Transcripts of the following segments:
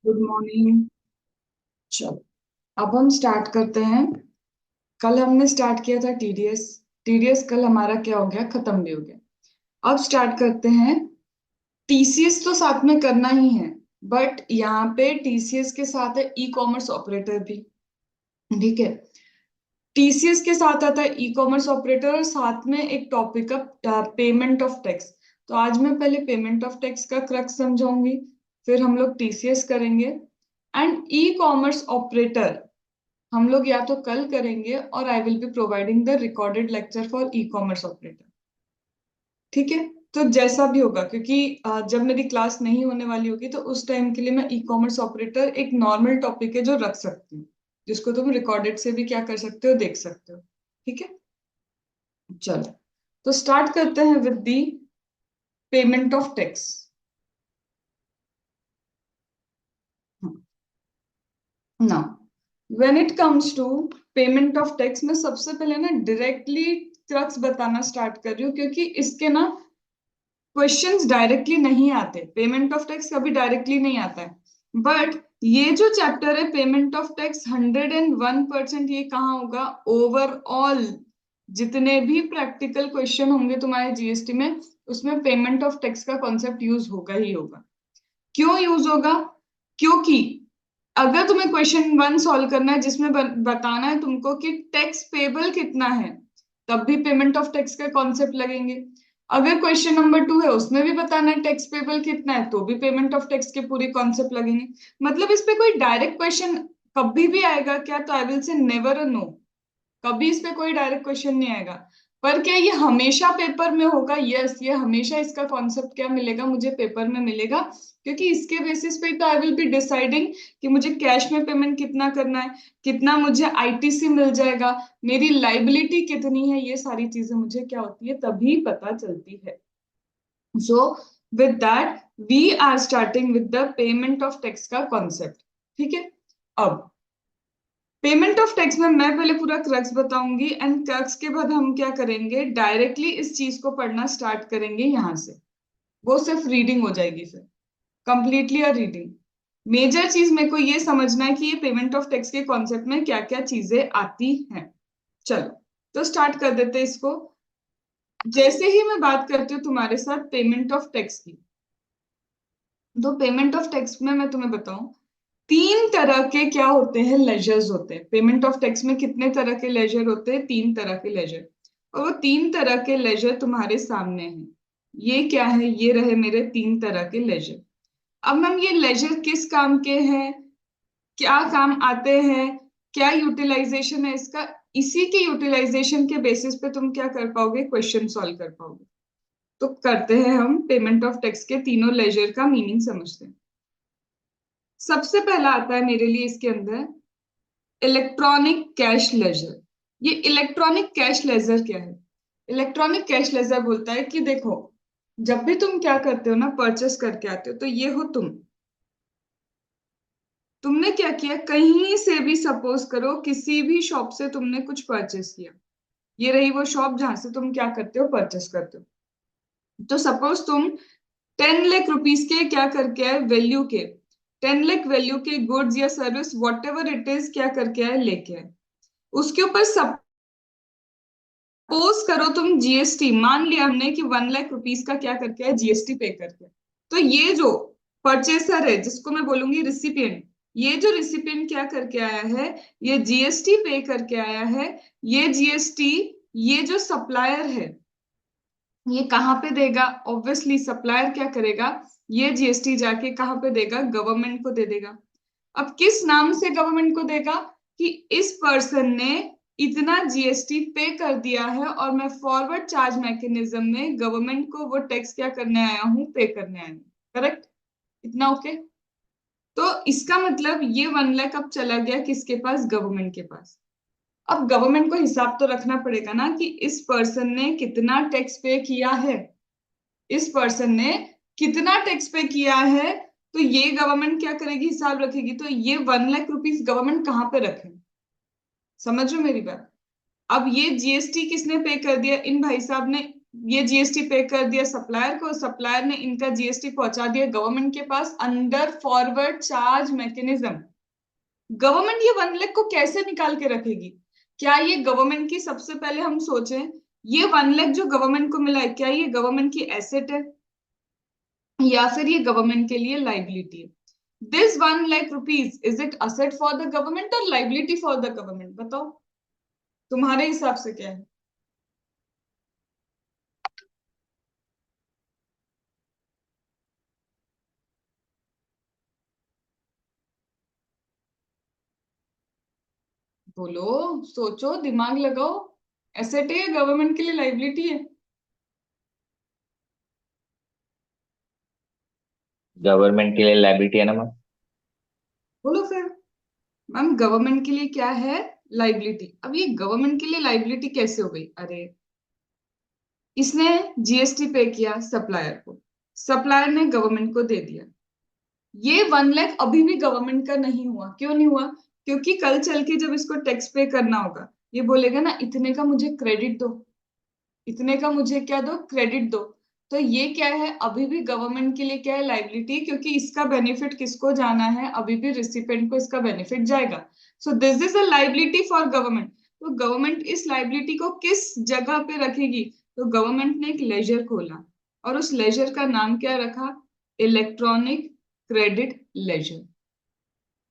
Good morning. चलो, अब हम स्टार्ट करते हैं। कल हमने स्टार्ट किया था टीडीएस। टीडीएस कल हमारा क्या हो गया, खत्म भी हो गया। अब स्टार्ट करते हैं। टीसीएस तो साथ में करना ही है, बट यहाँ पे टीसीएस के साथ है ई कॉमर्स ऑपरेटर भी। ठीक है। टीसीएस के साथ आता है ई कॉमर्स ऑपरेटर और साथ में एक टॉपिक है पेमेंट ऑफ टैक्स। तो आज मैं पहले पेमेंट ऑफ टैक्स का क्रक्स समझाऊंगी, फिर हम लोग टीसीएस करेंगे एंड ई कॉमर्स ऑपरेटर हम लोग या तो कल करेंगे और I will be providing the recorded lecture for e commerce operator. ठीक है। तो जैसा भी होगा, क्योंकि जब मेरी क्लास नहीं होने वाली होगी तो उस टाइम के लिए मैं ई कॉमर्स ऑपरेटर एक नॉर्मल टॉपिक है जो रख सकती हूँ, जिसको तुम रिकॉर्डेड से भी क्या कर सकते हो, देख सकते हो। ठीक है। चलो, तो स्टार्ट करते हैं with the payment of tax. Now when it comes to payment of tax, मैं सबसे पहले ना डायरेक्टली क्रक्स बताना स्टार्ट कर रही हूँ, क्योंकि इसके ना क्वेश्चंस डायरेक्टली नहीं आते। पेमेंट ऑफ टैक्स कभी डायरेक्टली नहीं आता है, बट ये जो चैप्टर है पेमेंट ऑफ टैक्स 101% ये कहाँ होगा, ओवरऑल जितने भी प्रैक्टिकल क्वेश्चन होंगे तुम्हारे जीएसटी में, उसमें पेमेंट ऑफ टैक्स का कॉन्सेप्ट यूज होगा ही होगा। क्यों यूज होगा? क्योंकि अगर तुम्हें क्वेश्चन वन सॉल्व करना है जिसमें बताना है तुमको कि टैक्स पेबल कितना है, तब भी पेमेंट ऑफ टैक्स का कॉन्सेप्ट लगेंगे। अगर क्वेश्चन नंबर टू है उसमें भी बताना है टैक्स पेबल कितना है, तो भी पेमेंट ऑफ टैक्स के पूरे कॉन्सेप्ट लगेंगे। मतलब इस पे कोई डायरेक्ट क्वेश्चन कभी भी आएगा क्या, तो I will say never know. कभी इस पे कोई डायरेक्ट क्वेश्चन नहीं आएगा। पर क्या ये हमेशा पेपर में होगा? यस, ये हमेशा इसका कॉन्सेप्ट क्या मिलेगा, मुझे पेपर में मिलेगा, क्योंकि इसके बेसिस पे तो आई विल बी डिसाइडिंग कि मुझे कैश में पेमेंट कितना करना है, कितना मुझे आईटीसी मिल जाएगा, मेरी लाइबिलिटी कितनी है, ये सारी चीजें मुझे क्या होती है तभी पता चलती है। So with that we are starting with the payment of tax का कॉन्सेप्ट। ठीक है। अब पेमेंट ऑफ टैक्स में मैं पहले पूरा क्रक्स बताऊंगी एंड क्रक्स के बाद हम क्या करेंगे, डायरेक्टली इस चीज को पढ़ना स्टार्ट करेंगे यहां से। वो सिर्फ रीडिंग हो जाएगी फिर, कंप्लीटली अ रीडिंग। मेजर चीज मेरे को ये समझना है कि ये पेमेंट ऑफ टैक्स के कॉन्सेप्ट में क्या क्या चीजें आती हैं। चलो, तो स्टार्ट कर देते हैं इसको। जैसे ही मैं बात करती हूँ तुम्हारे साथ पेमेंट ऑफ टैक्स की, तो पेमेंट ऑफ टैक्स में मैं तुम्हें बताऊं, तीन तरह के क्या होते हैं, लेजर्स होते हैं। पेमेंट ऑफ टैक्स में कितने तरह के लेजर होते हैं? तीन तरह के लेजर। और वो तीन तरह के लेजर तुम्हारे सामने हैं। ये क्या है? ये रहे मेरे तीन तरह के लेजर। अब मैम ये लेजर किस काम के हैं, क्या काम आते हैं, क्या यूटिलाइजेशन है इसका, इसी के यूटिलाइजेशन के बेसिस पे तुम क्या कर पाओगे, क्वेश्चन सॉल्व कर पाओगे। तो करते हैं हम पेमेंट ऑफ टैक्स के तीनों लेजर का मीनिंग समझते हैं। सबसे पहला आता है मेरे लिए इसके अंदर इलेक्ट्रॉनिक कैश लेजर। ये इलेक्ट्रॉनिक कैश लेजर क्या है? इलेक्ट्रॉनिक कैश लेजर बोलता है कि देखो, जब भी तुम क्या करते हो ना, परचेस करके आते हो, तो ये हो तुमने क्या किया, कहीं से भी सपोज करो किसी भी शॉप से तुमने कुछ परचेस किया। ये रही वो शॉप जहां से तुम क्या करते हो, परचेस करते हो। तो सपोज तुम 10 लाख रुपीस के क्या करके आए, वैल्यू के 10 लाख वैल्यू के गुड्स या service what ever it is क्या करके आए, लेके आए। उसके ऊपर सपोज करो तुम जीएसटी, मान लिया हमने कि 1 लाख रुपीस का क्या करके आए, जीएसटी पे करके। तो ये जो परचेसर है, जिसको मैं बोलूंगी रिसिपिएंट, ये जो रिसिपिएंट क्या करके आया है, ये जीएसटी पे करके आया है। ये जीएसटी, ये जो सप्लायर है, ये कहाँ पे देगा? ऑब्वियसली सप्लायर क्या करेगा, ये जीएसटी जाके कहाँ पे देगा, गवर्नमेंट को दे देगा। अब किस नाम से गवर्नमेंट को देगा, कि इस पर्सन ने इतना जीएसटी पे कर दिया है और मैं फॉरवर्ड चार्ज मैकेनिज्म में गवर्नमेंट को वो टैक्स क्या करने आया हूँ, पे करने आया हूँ। करेक्ट? इतना ओके? तो इसका मतलब ये 1 लाख अब चला गया किसके पास, गवर्नमेंट के पास। अब गवर्नमेंट को हिसाब तो रखना पड़ेगा ना कि इस पर्सन ने कितना टैक्स पे किया है, इस पर्सन ने कितना टैक्स पे किया है। तो ये गवर्नमेंट क्या करेगी, हिसाब रखेगी। तो ये 1 लाख रुपीस गवर्नमेंट कहाँ पे रखे, समझ रहे हो मेरी बात? अब ये जीएसटी किसने पे कर दिया, इन भाई साहब ने ये जीएसटी पे कर दिया सप्लायर को, सप्लायर ने इनका जीएसटी पहुंचा दिया गवर्नमेंट के पास under forward charge mechanism. Government ये 1 लाख को कैसे निकाल के रखेगी? क्या ये गवर्नमेंट की, सबसे पहले हम सोचें, ये 1 लाख जो गवर्नमेंट को मिला है, क्या ये गवर्नमेंट की एसेट है या फिर ये गवर्नमेंट के लिए लाइबिलिटी है? This 1 lakh rupees, is it asset for the government और लाइबिलिटी फॉर द गवर्नमेंट? बताओ तुम्हारे हिसाब से क्या है? बोलो, सोचो, दिमाग लगाओ। एसेट है या गवर्नमेंट के लिए लाइबिलिटी है? गवर्नमेंट के लिए लाइबिलिटी है ना मैम। बोलो फिर। मैम गवर्नमेंट के लिए क्या है? लाइबिलिटी। अब ये गवर्नमेंट के लिए लाइबिलिटी कैसे हो गई? अरे इसने जीएसटी पे किया सप्लायर को, सप्लायर ने गवर्नमेंट को दे दिया। ये 1 लाख अभी भी गवर्नमेंट का नहीं हुआ। क्यों नहीं हुआ? क्योंकि कल चल के जब इसको टैक्स पे करना होगा, ये बोलेगा ना इतने का मुझे क्रेडिट दो, इतने का मुझे क्या दो, क्रेडिट दो। तो ये क्या है, अभी भी गवर्नमेंट के लिए क्या है, लाइबिलिटी, क्योंकि इसका बेनिफिट किसको जाना है, अभी भी रिसिपेंट को इसका बेनिफिट जाएगा। So this is a liability for government. तो गवर्नमेंट इस लाइबिलिटी को किस जगह पे रखेगी? तो गवर्नमेंट ने एक लेजर खोला और उस लेजर का नाम क्या रखा? Electronic credit laser.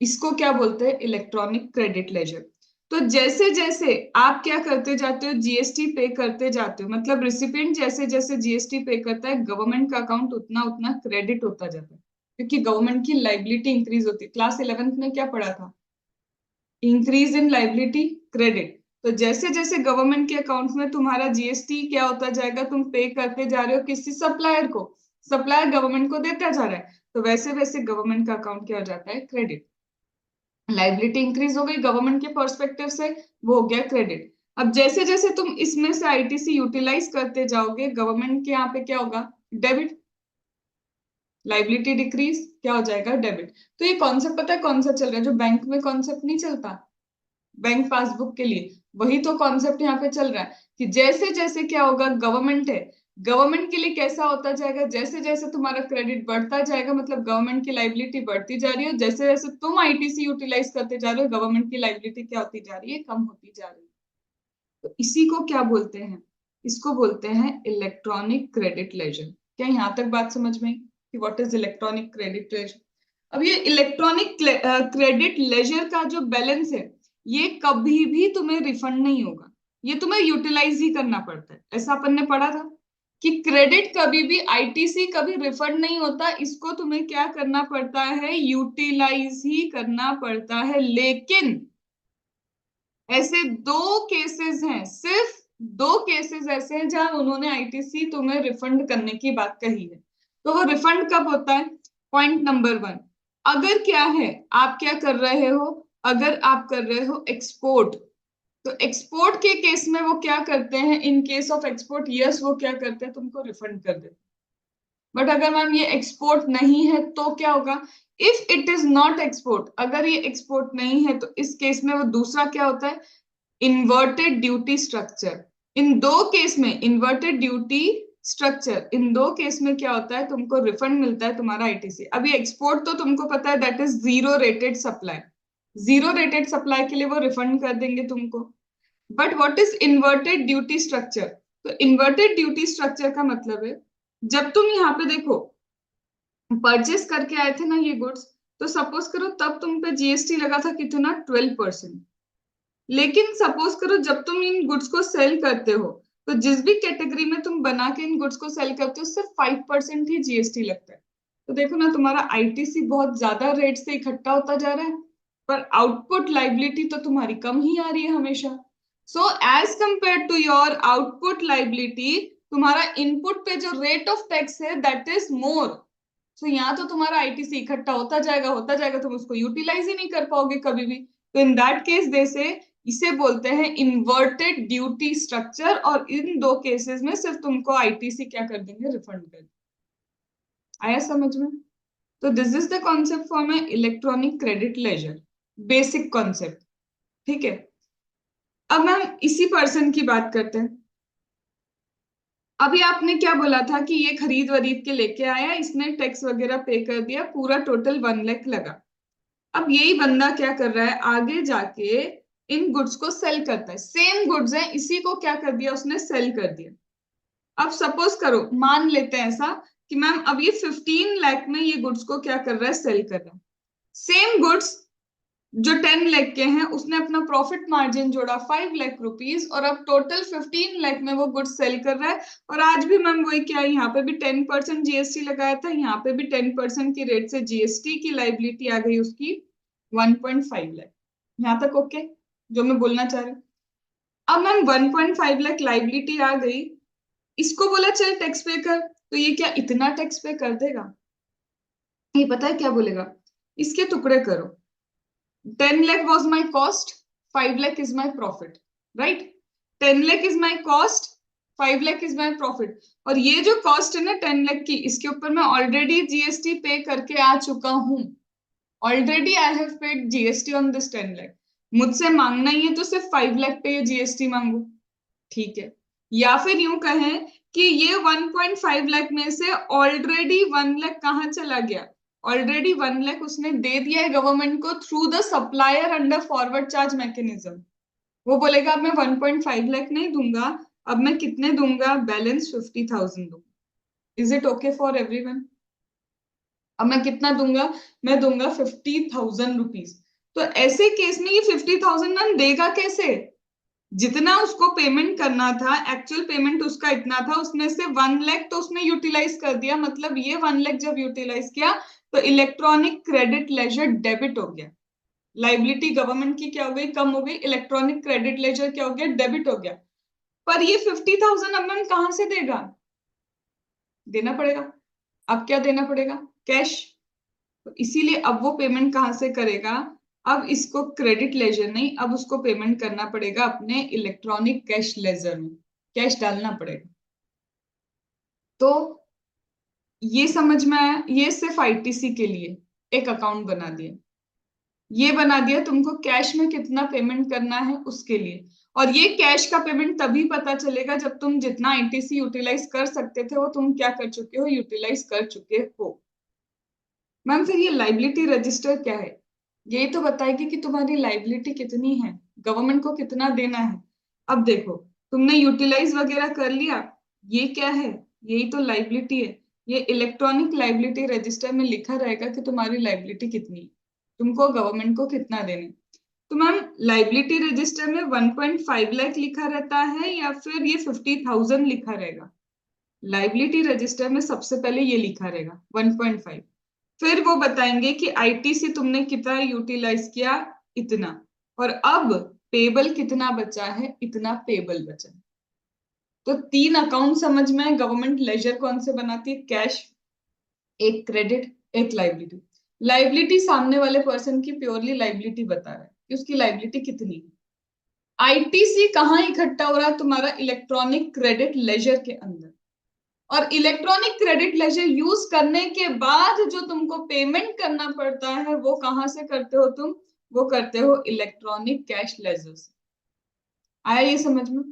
इसको क्या बोलते हैं? Electronic credit laser. तो जैसे जैसे आप क्या करते जाते हो, जीएसटी पे करते जाते हो, मतलब रिसिपिएंट जैसे जैसे जीएसटी पे करता है, गवर्नमेंट का अकाउंट उतना उतना क्रेडिट होता जाता है, क्योंकि गवर्नमेंट की लाइबिलिटी इंक्रीज होती है। क्लास 11th में क्या पढ़ा था? Increase in liability, credit. तो जैसे जैसे गवर्नमेंट के अकाउंट में तुम्हारा जीएसटी क्या होता जाएगा, तुम पे करते जा रहे हो किसी सप्लायर को, सप्लायर गवर्नमेंट को देता जा रहा है, तो वैसे वैसे गवर्नमेंट का अकाउंट क्या हो जाता है? क्रेडिट। लाइबिलिटी इंक्रीज हो गई गवर्नमेंट के पर्सपेक्टिव से, वो हो गया क्रेडिट। अब जैसे जैसे तुम इसमें से आईटीसी यूटिलाइज करते जाओगे, गवर्नमेंट के यहाँ पे क्या होगा? डेबिट। लाइबिलिटी डिक्रीज, क्या हो जाएगा? डेबिट। तो ये कॉन्सेप्ट पता है कौन सा चल रहा है? जो बैंक में कॉन्सेप्ट नहीं चलता बैंक पासबुक के लिए, वही तो कॉन्सेप्ट यहाँ पे चल रहा है कि जैसे जैसे क्या होगा, गवर्नमेंट है, गवर्नमेंट के लिए कैसा होता जाएगा, जैसे जैसे तुम्हारा क्रेडिट बढ़ता जाएगा, मतलब गवर्नमेंट की लाइबिलिटी बढ़ती जा रही है, जैसे जैसे तुम आईटीसी यूटिलाइज करते जा रहे हो, गवर्नमेंट की लाइबिलिटी क्या होती जा रही है? कम होती जा रही है। तो इसी को क्या बोलते हैं? इसको बोलते हैं इलेक्ट्रॉनिक क्रेडिट लेजर। क्या यहाँ तक बात समझ में आई कि what is electronic credit laser? अब ये इलेक्ट्रॉनिक क्रेडिट लेजर का जो बैलेंस है, ये कभी भी तुम्हें रिफंड नहीं होगा, ये तुम्हें यूटिलाइज ही करना पड़ता है। ऐसा अपन ने पढ़ा था कि क्रेडिट कभी भी, आईटीसी कभी रिफंड नहीं होता, इसको तुम्हें क्या करना पड़ता है? यूटिलाइज ही करना पड़ता है। लेकिन ऐसे दो केसेस हैं, सिर्फ दो केसेस ऐसे हैं जहां उन्होंने आईटीसी तुम्हें रिफंड करने की बात कही है। तो वो रिफंड कब होता है? पॉइंट नंबर 1, अगर क्या है, आप क्या कर रहे हो, अगर आप कर रहे हो एक्सपोर्ट, तो एक्सपोर्ट के केस में वो क्या करते हैं? In case of export, yes, वो क्या करते हैं? तुमको रिफंड कर देते। बट अगर मैम ये एक्सपोर्ट नहीं है तो क्या होगा? If it is not export, अगर ये एक्सपोर्ट नहीं है, तो इस केस में वो दूसरा क्या होता है? Inverted duty structure. इन दो केस में इन्वर्टेड ड्यूटी स्ट्रक्चर, इन दो केस में क्या होता है? तुमको रिफंड मिलता है तुम्हारा आईटीसी। अभी एक्सपोर्ट तो तुमको पता है that is zero rated supply, zero rated supply के लिए वो रिफंड कर देंगे तुमको। But what is inverted duty structure? तो इन्वर्टेड ड्यूटी स्ट्रक्चर का मतलब है, जब तुम यहाँ पे देखो परचेस करके आए थे ना ये गुड्स, तो सपोज करो तब तुम पे जीएसटी लगा था कितना? 12%। लेकिन सपोज करो जब तुम इन गुड्स को सेल करते हो, तो जिस भी कैटेगरी में तुम बना के इन गुड्स को सेल करते हो, सिर्फ 5% ही जीएसटी लगता है। तो देखो ना, तुम्हारा आईटीसी बहुत ज्यादा रेट से इकट्ठा होता जा रहा है, पर आउटपुट लाइबिलिटी तो तुम्हारी कम ही आ रही है हमेशा। So as compare to your output liability, तुम्हारा इनपुट पे जो रेट ऑफ टैक्स है दैट इज मोर। सो यहाँ तो तुम्हारा आईटीसी इकट्ठा होता जाएगा, तुम उसको यूटिलाइज ही नहीं कर पाओगे कभी भी। तो इन दैट केस दे से, इसे बोलते हैं इन्वर्टेड ड्यूटी स्ट्रक्चर, और इन दो केसेस में सिर्फ तुमको आईटीसी क्या कर देंगे? रिफंड कर। आया समझ में? तो this is the concept for my electronic credit laser, basic concept. ठीक है, अब हम इसी पर्सन की बात करते हैं। अभी आपने क्या बोला था कि ये खरीद वरीद के लेके आया, इसने टैक्स वगैरह पे कर दिया, पूरा टोटल 1 लाख लगा। अब यही बंदा क्या कर रहा है, आगे जाके इन गुड्स को सेल करता है, सेम गुड्स है, इसी को क्या कर दिया उसने, सेल कर दिया। अब सपोज करो, मान लेते हैं ऐसा कि मैम अब ये 15 लाख में ये गुड्स को क्या कर रहा है, सेल कर रहा है। सेम गुड्स जो 10 लाख के हैं, उसने अपना प्रॉफिट मार्जिन जोड़ा 5 लाख रुपीज, और अब टोटल 15 लाख में वो गुड्स सेल कर रहा है। और आज भी मैम वही क्या है, यहाँ पे भी 10% जीएसटी लगाया था, यहाँ पे भी 10% की रेट से जीएसटी की लाइबिलिटी आ गई उसकी 1.5 लाख। यहाँ तक ओके, जो मैं बोलना चाह रही हूँ। अब मैम 1.5 लाख लाइबिलिटी आ गई, इसको बोला चल टैक्स पे कर, तो ये क्या इतना टैक्स पे कर देगा? ये पता है क्या बोलेगा, इसके टुकड़े करो, 10 lakh was my cost, 5 lakh is my profit, right? 10 lakh is my cost, 5 lakh is my profit। और ये जो कॉस्ट है ना 10 लाख की, इसके ऊपर मैं ऑलरेडी जीएसटी पे करके आ चुका हूं, already I have paid GST on this 10 lakh. मुझसे मांगना ही है तो सिर्फ 5 लाख पे जीएसटी मांगू, ठीक है? या फिर यूं कहें कि ये 1.5 लाख में से ऑलरेडी 1 लाख कहाँ चला गया, ऑलरेडी 1 लाख उसने दे दिया है गवर्नमेंट को through the supplier under forward charge mechanism. वो बोलेगा अब मैं 1.5 लाख नहीं दूंगा, अब मैं कितने दूंगा, बैलेंस 50,000 दूंगा। Is it okay for everyone? अब मैं कितना दूंगा, मैं दूंगा 50,000 रुपीज। तो ऐसे केस में ये 50,000 मैम देगा कैसे? जितना उसको पेमेंट करना था, एक्चुअल पेमेंट उसका इतना था, उसमें से 1 लाख तो उसने यूटिलाइज कर दिया, मतलब ये 1 लाख जब यूटिलाइज किया तो इलेक्ट्रॉनिक क्रेडिट लेजर डेबिट हो गया। लाइबिलिटी गवर्नमेंट की क्या हो गई, कम हो गई, इलेक्ट्रॉनिक क्रेडिट लेजर क्या हो गया, डेबिट हो गया। पर ये 50,000 अब मैम कहां से देगा, देना पड़ेगा। अब क्या देना पड़ेगा, कैश। तो इसीलिए अब वो पेमेंट कहां से करेगा, अब इसको क्रेडिट लेजर नहीं, अब उसको पेमेंट करना पड़ेगा अपने इलेक्ट्रॉनिक कैश लेजर में, कैश डालना पड़ेगा। तो ये समझ में आया, ये सिर्फ आईटीसी के लिए एक अकाउंट बना दिया, ये बना दिया तुमको कैश में कितना पेमेंट करना है उसके लिए। और ये कैश का पेमेंट तभी पता चलेगा जब तुम जितना आईटीसी यूटिलाइज कर सकते थे वो तुम क्या कर चुके हो, यूटिलाइज कर चुके हो। मैम फिर ये लाइबिलिटी रजिस्टर क्या है, यही तो बताएगी कि तुम्हारी लाइबिलिटी कितनी है, गवर्नमेंट को कितना देना है। अब देखो, तुमने यूटिलाइज वगैरह कर लिया, ये क्या है, यही तो लाइबिलिटी है। ये इलेक्ट्रॉनिक लाइबिलिटी रजिस्टर में लिखा रहेगा कि तुम्हारी लाइबिलिटी कितनी है, तुमको गवर्नमेंट को कितना देना है। तो मैम लाइबिलिटी रजिस्टर में 1.5 लाख लिखा रहता है या फिर ये 50,000 लिखा रहेगा? लाइबिलिटी रजिस्टर में सबसे पहले ये लिखा रहेगा 1.5, फिर वो बताएंगे कि आईटीसी तुमने कितना यूटिलाइज किया, इतना, और अब पेबल कितना बचा है, इतना पेबल बचा है। तो 3 अकाउंट समझ में है, गवर्नमेंट लेजर कौन से बनाती है, कैश, एक क्रेडिट, एक लाइबिलिटी। लाइबिलिटी सामने वाले पर्सन की प्योरली लाइबिलिटी बता रहा है कि उसकी लाइबिलिटी कितनी है। आईटीसी कहाँ इकट्ठा हो रहा है, तुम्हारा इलेक्ट्रॉनिक क्रेडिट लेजर के अंदर। और इलेक्ट्रॉनिक क्रेडिट लेजर यूज करने के बाद जो तुमको पेमेंट करना पड़ता है वो कहां से करते हो तुम, वो करते हो इलेक्ट्रॉनिक कैश लेजर से। आया ये समझ में?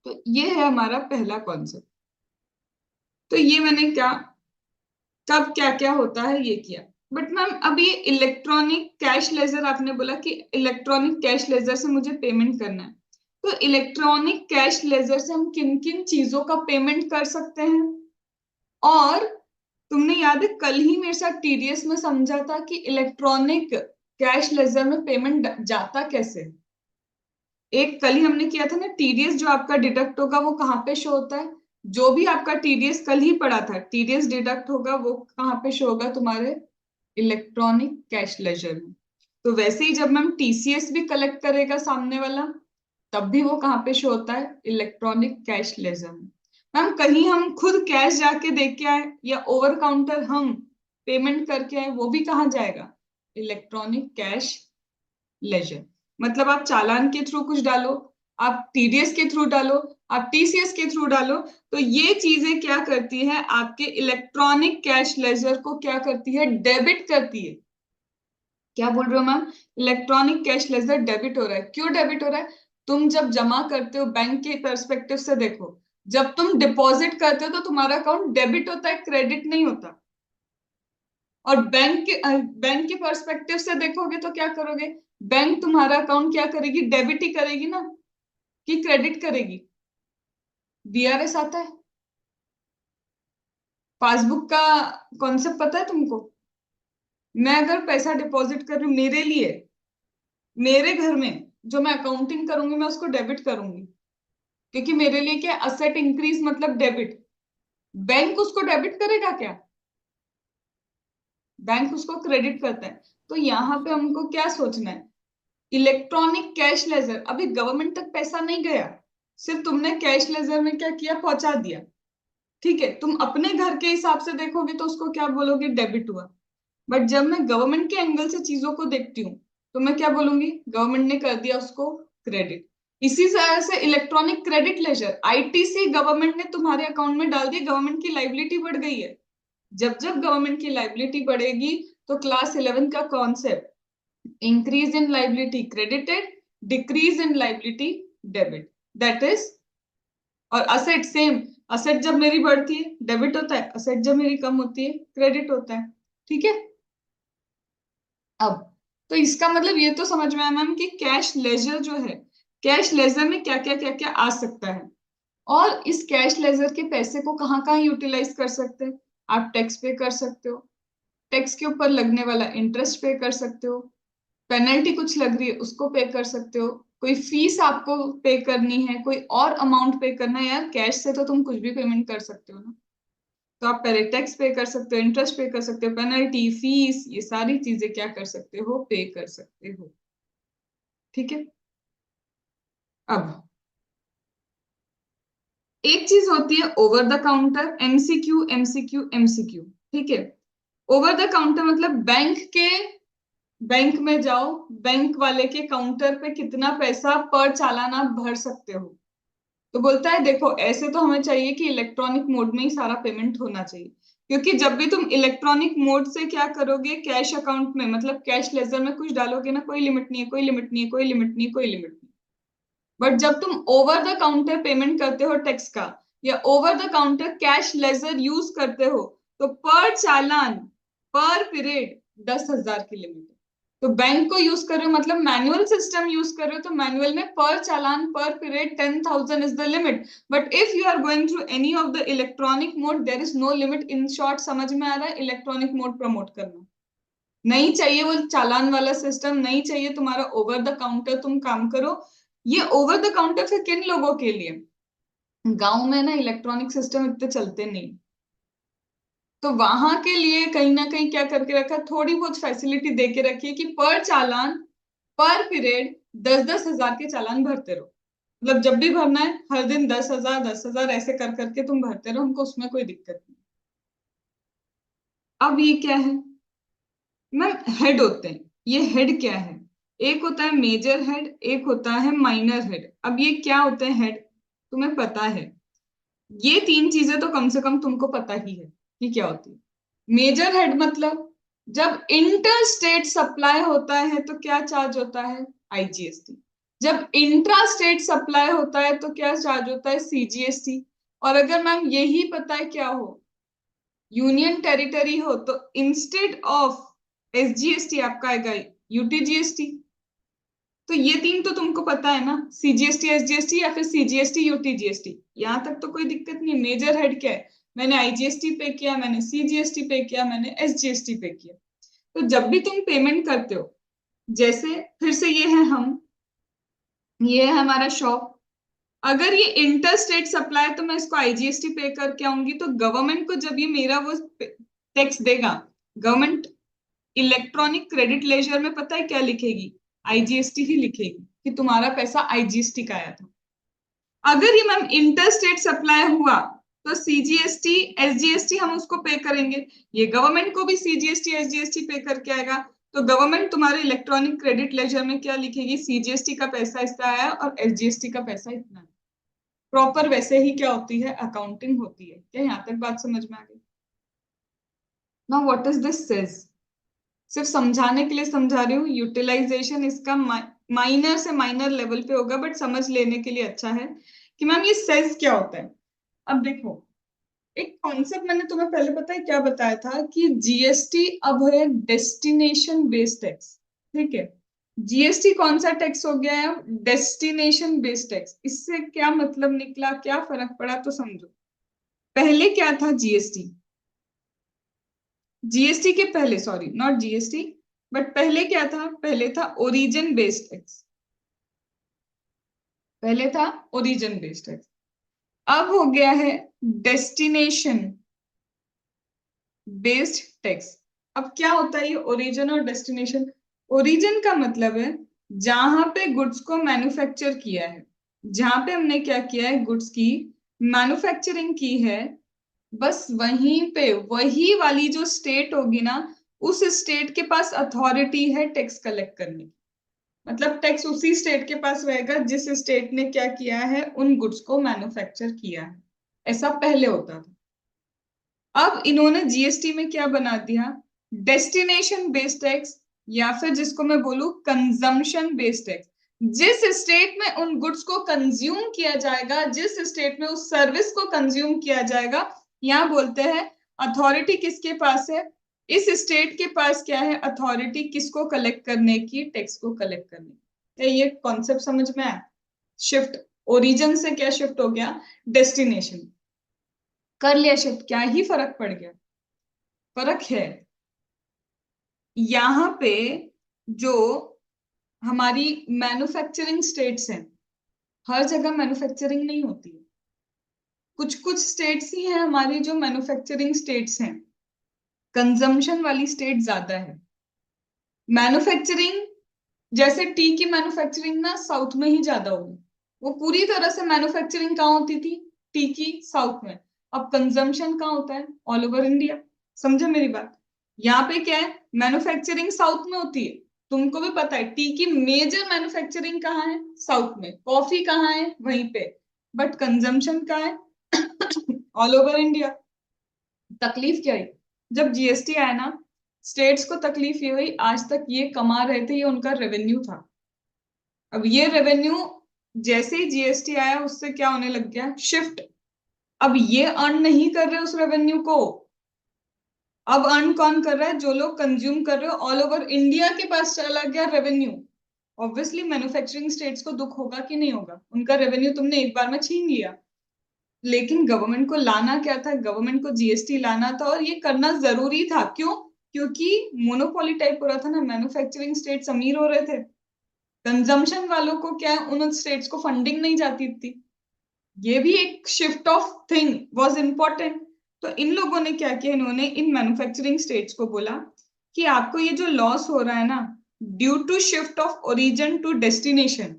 तो ये है हमारा पहला कॉन्सेप्ट। तो ये मैंने क्या, कब क्या क्या होता है ये किया। बट मैम अभी इलेक्ट्रॉनिक कैश लेजर आपने बोला कि इलेक्ट्रॉनिक कैश लेजर से मुझे पेमेंट करना है, तो इलेक्ट्रॉनिक कैश लेजर से हम किन किन चीजों का पेमेंट कर सकते हैं? और तुमने याद है कल ही मेरे साथ टीडीएस में समझा था कि इलेक्ट्रॉनिक कैश लेजर में पेमेंट जाता कैसे। एक कल ही हमने किया था ना, टीडीएस जो आपका डिडक्ट होगा वो कहाँ पे शो होता है, जो भी आपका टीडीएस कल ही पड़ा था, टीडीएस डिडक्ट होगा वो कहाँ पे शो होगा, तुम्हारे इलेक्ट्रॉनिक कैश लेजर में। तो वैसे ही जब मैम टीसीएस भी कलेक्ट करेगा सामने वाला, तब भी वो कहाँ पे शो होता है, इलेक्ट्रॉनिक कैश लेजर में। मैम कहीं हम खुद कैश जाके दे के आए या ओवर काउंटर हम पेमेंट करके आए, वो भी कहाँ जाएगा, इलेक्ट्रॉनिक कैश लेजर। मतलब आप चालान के थ्रू कुछ डालो, आप टीडीएस के थ्रू डालो, आप टीसीएस के थ्रू डालो, तो ये चीजें क्या करती है, आपके इलेक्ट्रॉनिक कैश लेजर को क्या करती है, डेबिट करती है। क्या बोल रहे हो ma'am, electronic cash laser debit हो रहा है, क्यों डेबिट हो रहा है? तुम जब जमा करते हो बैंक के पर्सपेक्टिव से देखो, जब तुम डिपॉजिट करते हो तो तुम्हारा अकाउंट डेबिट होता है, क्रेडिट नहीं होता। और बैंक के पर्सपेक्टिव से देखोगे तो क्या करोगे, बैंक तुम्हारा अकाउंट क्या करेगी, डेबिट ही करेगी ना, कि क्रेडिट करेगी। बीआरएस आता है, पासबुक का कॉन्सेप्ट पता है तुमको। मैं अगर पैसा डिपॉजिट कर रही हूँ मेरे लिए, मेरे घर में, जो मैं अकाउंटिंग करूंगी मैं उसको डेबिट करूंगी, क्योंकि मेरे लिए क्या, असेट इंक्रीज मतलब डेबिट। बैंक उसको डेबिट करेगा क्या, बैंक उसको क्रेडिट करता है। तो यहाँ पे हमको क्या सोचना है, इलेक्ट्रॉनिक कैश लेजर, अभी गवर्नमेंट तक पैसा नहीं गया, सिर्फ तुमने कैश लेजर में क्या किया, पहुंचा दिया। ठीक है, तुम अपने घर के हिसाब से देखोगे तो उसको क्या बोलोगे, डेबिट हुआ। बट जब मैं गवर्नमेंट के एंगल से चीजों को देखती हूँ तो मैं क्या बोलूंगी, गवर्नमेंट ने कर दिया उसको क्रेडिट। इसी तरह से electronic credit laser, ITC government ने तुम्हारे अकाउंट में डाल दिया, गवर्नमेंट की लाइबिलिटी बढ़ गई है। जब जब गवर्नमेंट की लाइबिलिटी बढ़ेगी तो क्लास 11 का concept, increase in liability credited, decrease in liability debit, that is. और असेट सेम, असेट जब मेरी बढ़ती है डेबिट होता है, असेट जब मेरी कम होती है क्रेडिट होता है। ठीक है। अब तो इसका मतलब ये तो समझ में आया मैम कि कैश लेजर जो है, कैश लेजर में क्या क्या क्या क्या आ सकता है। और इस कैश लेजर के पैसे को कहाँ कहाँ यूटिलाइज कर सकते हैं, आप टैक्स पे कर सकते हो, टैक्स के ऊपर लगने वाला इंटरेस्ट पे कर सकते हो, पेनल्टी कुछ लग रही है उसको पे कर सकते हो, कोई फीस आपको पे करनी है, कोई और अमाउंट पे करना है, यार कैश से तो तुम कुछ भी पेमेंट कर सकते हो ना। तो आप पहले टैक्स पे कर सकते हो, इंटरेस्ट पे कर सकते हो, पेनल्टी, फीस, ये सारी चीजें क्या कर सकते हो, पे कर सकते हो। ठीक है। अब एक चीज होती है over the counter, MCQ MCQ MCQ. ठीक है। ओवर द काउंटर मतलब बैंक में जाओ, बैंक वाले के काउंटर पे कितना पैसा पर चालान आप भर सकते हो। तो बोलता है देखो ऐसे तो हमें चाहिए कि इलेक्ट्रॉनिक मोड में ही सारा पेमेंट होना चाहिए, क्योंकि जब भी तुम इलेक्ट्रॉनिक मोड से क्या करोगे, कैश अकाउंट में मतलब कैश लेजर में कुछ डालोगे ना, कोई लिमिट नहीं है, कोई लिमिट नहीं है, कोई लिमिट नहीं है, कोई लिमिट नहीं। बट जब तुम ओवर द काउंटर पेमेंट करते हो टैक्स का, या over the counter cash ledger use करते हो, तो पर चालान, पर पीरियड 10,000 की लिमिट है। तो बैंक को यूज कर रहे हो मतलब मैनुअल सिस्टम यूज कर रहे हो, तो मैनुअल में पर चालान पर period 10,000 is the limit. But if you are going through any of the electronic mode there is no limit. In short समझ में आ रहा है, इलेक्ट्रॉनिक मोड प्रमोट करना नहीं चाहिए, वो चालान वाला सिस्टम नहीं चाहिए, तुम्हारा ओवर द काउंटर तुम काम करो। ये ओवर द काउंटर फिर किन लोगों के लिए, गांव में ना इलेक्ट्रॉनिक सिस्टम इतने चलते नहीं, तो वहां के लिए कहीं ना कहीं क्या करके रखा, थोड़ी बहुत फैसिलिटी दे के रखी है कि पर चालान, पर पीरियड 10-10 हजार के चालान भरते रहो। मतलब जब भी भरना है हर दिन 10,000 10,000 ऐसे कर करके तुम भरते रहो, हमको उसमें कोई दिक्कत नहीं। अब ये क्या है मैम, हेड होते हैं। ये हेड क्या है, एक होता है मेजर हेड, एक होता है माइनर हेड। अब ये क्या होते हैं हेड, तुम्हें पता है, ये तीन चीजें तो कम से कम तुमको पता ही है कि क्या होती है। मेजर हेड मतलब जब इंटर स्टेट सप्लाई होता है तो क्या चार्ज होता है, आईजीएसटी। जब इंट्रा स्टेट सप्लाई होता है तो क्या चार्ज होता है, सीजीएसटी। और अगर मैम यही पता है क्या हो, यूनियन टेरिटरी हो, तो इंस्टेड ऑफ एसजीएसटी आपका आएगा यूटीजीएसटी। तो ये तीन तो तुमको पता है ना, सीजीएसटी एसजीएसटी या फिर सीजीएसटी यूटीजीएसटी। यहां तक तो कोई दिक्कत नहीं। मेजर हेड क्या है, मैंने आईजीएसटी पे किया, मैंने सीजीएसटी पे किया, मैंने एसजीएसटी पे किया। तो जब भी तुम पेमेंट करते हो, जैसे फिर से ये है हम, ये है हमारा शॉप, अगर ये इंटर स्टेट सप्लाई है तो मैं इसको आईजीएसटी पे करके आऊंगी, तो गवर्नमेंट को जब ये मेरा वो टैक्स देगा, गवर्नमेंट इलेक्ट्रॉनिक क्रेडिट लेजर में पता है क्या लिखेगी, आईजीएसटी ही लिखेगी कि तुम्हारा पैसा आईजीएसटी का आया था। अगर ये मैम इंटर स्टेट सप्लाई हुआ तो सीजीएसटी एसजीएसटी हम उसको पे करेंगे, ये गवर्नमेंट को भी सीजीएसटी एसजीएसटी पे करके आएगा। तो गवर्नमेंट तुम्हारे इलेक्ट्रॉनिक क्रेडिट लेजर में क्या लिखेगी, सीजीएसटी का पैसा इतना आया और एसजीएसटी का पैसा इतना है। प्रॉपर वैसे ही क्या होती है, अकाउंटिंग होती है। क्या यहाँ तक बात समझ में आ गई। Now what is this says, सिर्फ समझाने के लिए समझा रही हूँ, यूटिलाइजेशन इसका माइनर से माइनर लेवल पे होगा, बट समझ लेने के लिए अच्छा है कि मैम ये सेज क्या होता है। अब देखो, एक कॉन्सेप्ट मैंने तुम्हें पहले पता है क्या बताया था कि जीएसटी अब है डेस्टिनेशन बेस्ड टैक्स। ठीक है, जीएसटी कौन सा टैक्स हो गया है? Destination based tax. इससे क्या मतलब निकला, क्या फर्क पड़ा, तो समझो। पहले क्या था जीएसटी? जीएसटी के पहले, सॉरी नॉट जीएसटी, बट पहले क्या था? पहले था ओरिजिन बेस्ड टैक्स। पहले था ओरिजिन बेस्ड टैक्स, अब हो गया है डेस्टिनेशन बेस्ड टैक्स। अब क्या होता है ये ओरिजिन और डेस्टिनेशन? ओरिजिन का मतलब है जहां पे गुड्स को मैन्युफैक्चर किया है, जहां पे हमने क्या किया है, गुड्स की मैन्युफैक्चरिंग की है, बस वहीं पे वही वाली जो स्टेट होगी ना, उस स्टेट के पास अथॉरिटी है टैक्स कलेक्ट करने की। मतलब टैक्स उसी स्टेट के पास रहेगा जिस स्टेट ने क्या किया है, उन गुड्स को मैन्युफैक्चर किया है। ऐसा पहले होता था। अब इन्होंने जीएसटी में क्या बना दिया? डेस्टिनेशन बेस्ड टैक्स, या फिर जिसको मैं बोलूं कंजम्पशन बेस्ड टैक्स। जिस स्टेट में उन गुड्स को कंज्यूम किया जाएगा, जिस स्टेट में उस सर्विस को कंज्यूम किया जाएगा, यहां बोलते हैं अथॉरिटी किसके पास है? इस स्टेट के पास क्या है अथॉरिटी, किसको कलेक्ट करने की? टैक्स को कलेक्ट करने की। क्या ये कॉन्सेप्ट समझ में आया? शिफ्ट ओरिजिन से क्या शिफ्ट हो गया? डेस्टिनेशन कर लिया शिफ्ट। क्या ही फर्क पड़ गया? फर्क है यहाँ पे। जो हमारी मैन्युफैक्चरिंग स्टेट्स हैं, हर जगह मैन्युफैक्चरिंग नहीं होती है। कुछ कुछ स्टेट्स ही हैं हमारी जो मैन्युफैक्चरिंग स्टेट्स हैं, कंजम्पशन वाली स्टेट ज्यादा है। मैन्युफैक्चरिंग, जैसे टी की मैन्युफैक्चरिंग ना साउथ में ही ज्यादा होगी, वो पूरी तरह से मैन्युफैक्चरिंग कहाँ होती थी? टी की साउथ में। अब कंजम्पशन कहाँ होता है? All over India. समझे मेरी बात? यहाँ पे क्या है, मैन्युफैक्चरिंग साउथ में होती है, तुमको भी पता है टी की मेजर मैन्युफैक्चरिंग कहाँ है? साउथ में। कॉफी कहाँ है? वहीं पे। बट कंजम्पशन कहाँ है? All over India. तकलीफ क्या है? जब जीएसटी आया ना, स्टेट्स को तकलीफ ये हुई, आज तक ये कमा रहे थे, ये उनका रेवेन्यू था। अब ये रेवेन्यू जैसे ही जीएसटी आया, उससे क्या होने लग गया? शिफ्ट। अब ये अर्न नहीं कर रहे उस रेवेन्यू को। अब अर्न कौन कर रहा है? जो लोग कंज्यूम कर रहे हो ऑल ओवर इंडिया के पास चला गया रेवेन्यू। ऑब्वियसली मैन्युफैक्चरिंग स्टेट्स को दुख होगा कि नहीं होगा? उनका रेवेन्यू तुमने एक बार में छीन लिया। लेकिन गवर्नमेंट को लाना क्या था? गवर्नमेंट को जीएसटी लाना था, और ये करना जरूरी था। क्यों? क्योंकि मोनोपोली टाइप हो रहा था ना, मैन्युफैक्चरिंग स्टेट्स अमीर हो रहे थे, कंजम्पशन वालों को क्या है, उन स्टेट्स को फंडिंग नहीं जाती थी। ये भी एक shift of thing was important. तो इन लोगों ने क्या किया, इन्होंने इन मैन्युफैक्चरिंग स्टेट्स को बोला कि आपको ये जो लॉस हो रहा है ना, due to shift of origin to destination,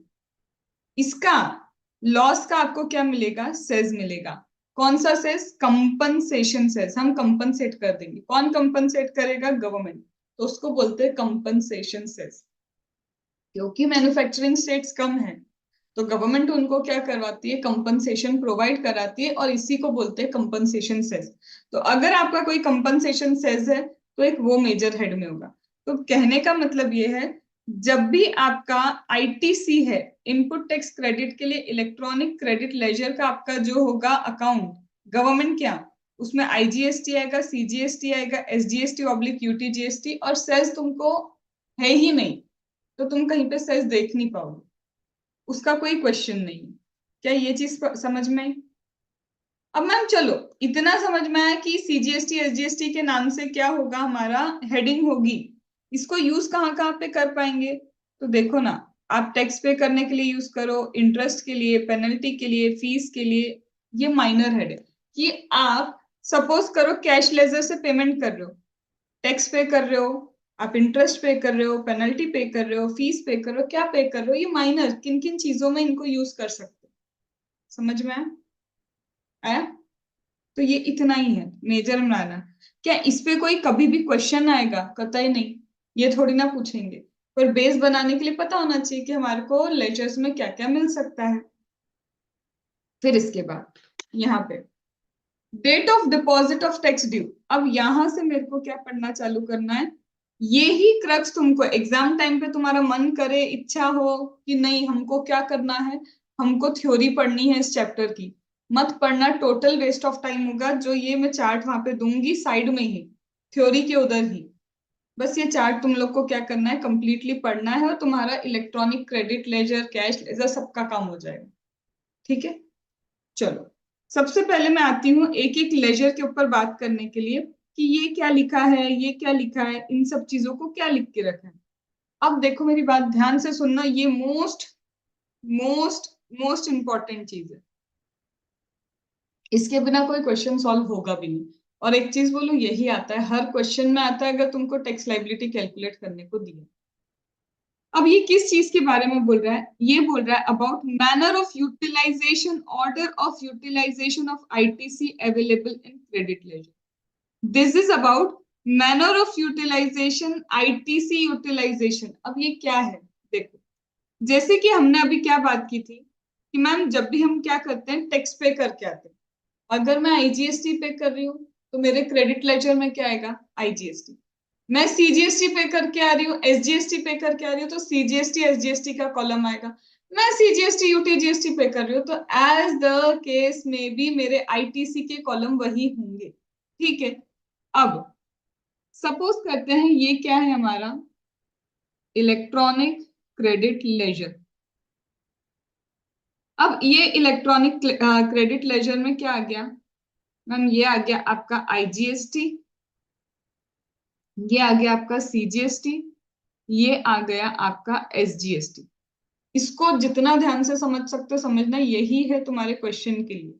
इसका लॉस का आपको क्या मिलेगा? सेज मिलेगा। कौन सा सेज? Compensation cess. हम कंपनसेट कर देंगे। कौन कंपनसेट करेगा? गवर्नमेंट। तो उसको बोलते हैं कंपनसेशन सेज। क्योंकि मैन्युफैक्चरिंग स्टेट्स कम है, तो गवर्नमेंट उनको क्या करवाती है? कंपनसेशन प्रोवाइड कराती है, और इसी को बोलते हैं कंपनसेशन सेस। तो अगर आपका कोई कंपनसेशन सेस है, तो एक वो मेजर हेड में होगा। तो कहने का मतलब ये है, जब भी आपका आईटीसी है, इनपुट टैक्स क्रेडिट के लिए इलेक्ट्रॉनिक क्रेडिट लेजर का आपका जो होगा अकाउंट, गवर्नमेंट क्या, उसमें आईजीएसटी आएगा, सीजीएसटी आएगा, एसजीएसटी ऑब्लिक यूटीजीएसटी, और सेस तुमको है ही नहीं, तो तुम कहीं पे सेस देख नहीं पाओगे, उसका कोई क्वेश्चन नहीं। क्या ये चीज समझ में आई? अब मैम चलो, इतना समझ में आया कि सीजीएसटी एसजीएसटी के नाम से क्या होगा, हमारा हेडिंग होगी। इसको यूज कहाँ कहाँ पे कर पाएंगे? तो देखो ना, आप टैक्स पे करने के लिए यूज करो, इंटरेस्ट के लिए, पेनल्टी के लिए, फीस के लिए। ये माइनर हेड है कि आप सपोज करो कैश लेजर से पेमेंट कर रहे हो, टैक्स पे कर रहे हो, आप इंटरेस्ट पे कर रहे हो, पेनल्टी पे कर रहे हो, फीस पे कर रहे हो, क्या पे कर रहे हो, ये माइनर किन किन चीजों में इनको यूज कर सकते हो? समझ में आया? तो ये इतना ही है मेजर बनाना। क्या इस पे कोई कभी भी क्वेश्चन आएगा? कतई नहीं। ये थोड़ी ना पूछेंगे। पर बेस बनाने के लिए पता होना चाहिए कि हमारे को लेजर्स में क्या क्या मिल सकता है। फिर इसके बाद यहाँ पे date of deposit of tax due. अब यहां से मेरे को क्या पढ़ना चालू करना है? ये ही क्रक्स तुमको एग्जाम टाइम पे तुम्हारा मन करे, इच्छा हो कि नहीं हमको क्या करना है, हमको थ्योरी पढ़नी है इस चैप्टर की, मत पढ़ना, टोटल वेस्ट ऑफ टाइम होगा। जो ये मैं चार्ट वहां पे दूंगी साइड में ही, थ्योरी के उधर ही, बस ये चार्ट तुम लोग को क्या करना है, कंप्लीटली पढ़ना है, और तुम्हारा electronic credit laser, cash ledger सबका काम हो जाएगा। ठीक है, चलो सबसे पहले मैं आती हूँ एक एक लेजर के ऊपर बात करने के लिए कि ये क्या लिखा है, ये क्या लिखा है, इन सब चीजों को क्या लिख के रखा है। अब देखो मेरी बात ध्यान से सुनना, ये मोस्ट मोस्ट मोस्ट इंपॉर्टेंट चीज है, इसके बिना कोई क्वेश्चन सॉल्व होगा भी नहीं। और एक चीज बोलूं, यही आता है हर क्वेश्चन में आता है अगर तुमको टैक्स लायबिलिटी कैलकुलेट करने को दिया। अब ये किस चीज के बारे में बोल रहा है, ये बोल रहा है about manner of utilisation, order of utilisation of ITC available in credit ledger. This is about manner of utilisation, ITC utilisation. अब ये क्या है, देखो जैसे कि हमने अभी क्या बात की थी कि मैम जब भी हम क्या करते हैं टैक्स पे करके आते हैं, अगर मैं आईजीएसटी पे कर रही हूँ तो मेरे क्रेडिट लेजर में क्या आएगा, आईजीएसटी। मैं सीजीएसटी पे करके आ रही हूँ, एसजीएसटी पे करके आ रही हूँ, तो सीजीएसटी एसजीएसटी का कॉलम आएगा। मैं सीजीएसटी यूटीजीएसटी पे कर रही हूँ तो एज द केस में भी मेरे आईटीसी के कॉलम वही होंगे। ठीक है, अब सपोज करते हैं ये क्या है हमारा इलेक्ट्रॉनिक क्रेडिट लेजर। अब ये इलेक्ट्रॉनिक क्रेडिट लेजर में क्या आ गया मैम, ये आ गया आपका आईजीएसटी, ये आ गया आपका सीजीएसटी, ये आ गया आपका एसजीएसटी। इसको जितना ध्यान से समझ सकते हो समझना, यही है तुम्हारे क्वेश्चन के लिए।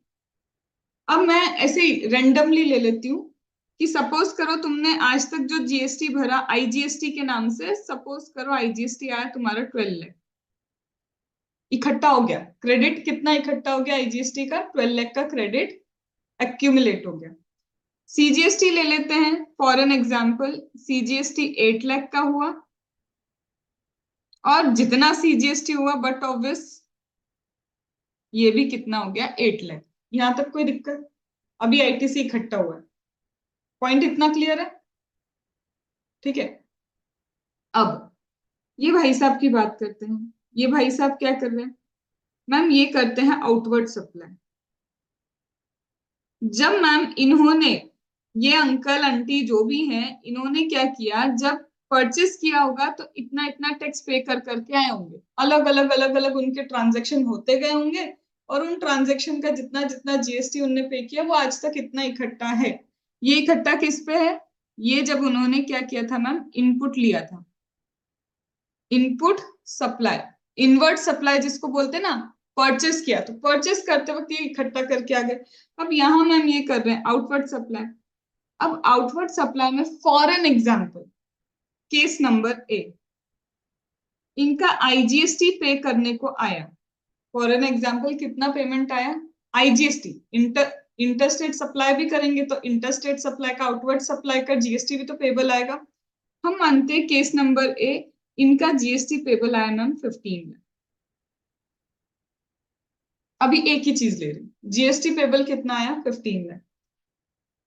अब मैं ऐसे ही रेंडमली ले लेती हूँ कि सपोज करो तुमने आज तक जो जीएसटी भरा आईजीएसटी के नाम से, सपोज करो आईजीएसटी आया तुम्हारा 12 लाख इकट्ठा हो गया। क्रेडिट कितना इकट्ठा हो गया आईजीएसटी का, 12 लाख का क्रेडिट एक्यूमुलेट हो गया। सीजीएसटी ले लेते हैं for an example, CGST 8 lakh का हुआ, और जितना सीजीएसटी हुआ बट ऑब्वियस ये भी कितना हो गया 8 लाख। यहां तक कोई दिक्कत, अभी आईटीसी इकट्ठा हुआ है, पॉइंट इतना क्लियर है। ठीक है, अब ये भाई साहब की बात करते हैं। ये भाई साहब क्या कर रहे हैं मैम, ये करते हैं आउटवर्ड सप्लाई। जब मैम इन्होंने, ये अंकल आंटी जो भी हैं, इन्होंने क्या किया, जब परचेस किया होगा तो इतना इतना टैक्स पे कर करके आए होंगे, अलग अलग उनके ट्रांजैक्शन होते गए होंगे, और उन ट्रांजैक्शन का जितना जितना जीएसटी उनने पे किया वो आज तक इतना इकट्ठा है। ये इकट्ठा किस पे है, ये जब उन्होंने क्या किया था मैम, इनपुट लिया था, इनपुट सप्लाई, इनवर्ट सप्लाई जिसको बोलते हैं ना, परचेस किया, तो परचेस करते वक्त ये इकट्ठा करके आ गए। अब यहां मैम ये कर रहे हैं आउटवर्ड सप्लाई। अब आउटवर्ड सप्लाई में for an example case number A, इनका आईजीएसटी पे करने को आया, फॉर एन एग्जाम्पल कितना पेमेंट आया, आईजीएसटी, इंटरस्टेट सप्लाई भी करेंगे तो इंटरस्टेट सप्लाई का, आउटवर्ड सप्लाई का जीएसटी भी तो पेबल आएगा। हम मानते हैं केस नंबर ए, इनका जीएसटी पेबल आया मैम 15 लाख। अभी एक ही चीज ले रही, जीएसटी पेबल कितना आया 15 लाख।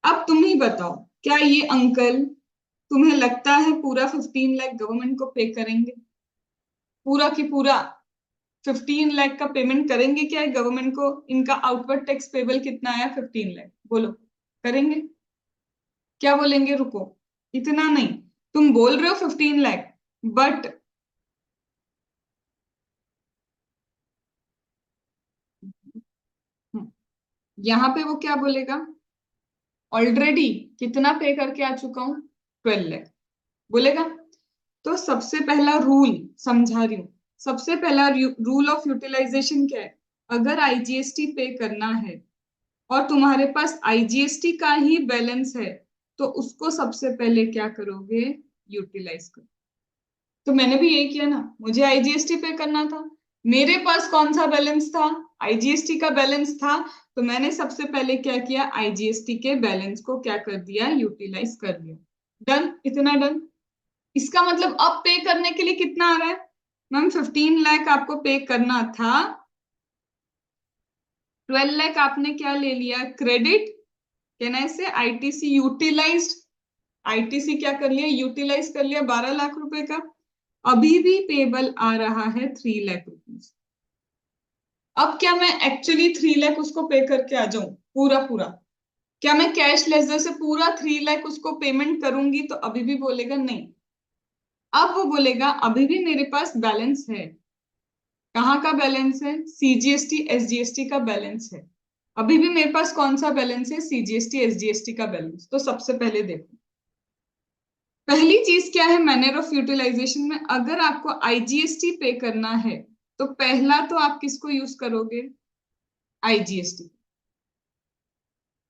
अब तुम ही बताओ, क्या ये अंकल, तुम्हें लगता है पूरा 15 लाख गवर्नमेंट को पे करेंगे, पूरा की पूरा 15 लाख का पेमेंट करेंगे क्या गवर्नमेंट को? इनका आउटवर्ड टैक्स पेबल कितना आया 15 लाख, बोलो करेंगे? क्या बोलेंगे, रुको इतना नहीं, तुम बोल रहे हो 15 लाख, बट यहाँ पे वो क्या बोलेगा, ऑलरेडी कितना पे करके आ चुका हूं 12 लाख बोलेगा। तो सबसे पहला रूल समझा रही हूँ, सबसे पहला रूल ऑफ यूटिलाइजेशन क्या है, अगर आईजीएसटी पे करना है और तुम्हारे पास आईजीएसटी का ही बैलेंस है तो उसको सबसे पहले क्या करोगे, यूटिलाइज करो। तो मैंने भी यही किया ना, मुझे आईजीएसटी पे करना था, मेरे पास कौन सा बैलेंस था, आईजीएसटी का बैलेंस था, तो मैंने सबसे पहले क्या किया, आईजीएसटी के बैलेंस को क्या कर दिया, यूटिलाइज कर दिया। डन, इतना डन। इसका मतलब अब पे करने के लिए कितना आ रहा है मैम, 15 लाख आपको पे करना था, 12 लाख आपने क्या ले लिया, क्रेडिट, कहना से आईटीसी यूटिलाइज्ड, आईटीसी क्या कर लिया, यूटिलाइज कर लिया 12 लाख रुपए का। अभी भी पेबल आ रहा है 3 लाख रुपीज। अब क्या मैं एक्चुअली 3 लाख उसको पे करके आ जाऊं पूरा पूरा? क्या मैं कैश लेजर से पूरा 3 लाख उसको पेमेंट करूंगी? तो अभी भी बोलेगा नहीं। अब वो बोलेगा अभी भी मेरे पास बैलेंस है। कहाँ का बैलेंस है? सीजीएसटी एसजीएसटी का बैलेंस है। अभी भी मेरे पास कौन सा बैलेंस है? सीजीएसटी एसजीएसटी का बैलेंस। तो सबसे पहले देखो, पहली चीज क्या है मैनर ऑफ यूटिलाइजेशन में, अगर आपको आईजीएसटी पे करना है तो पहला तो आप किसको यूज करोगे? आईजीएसटी।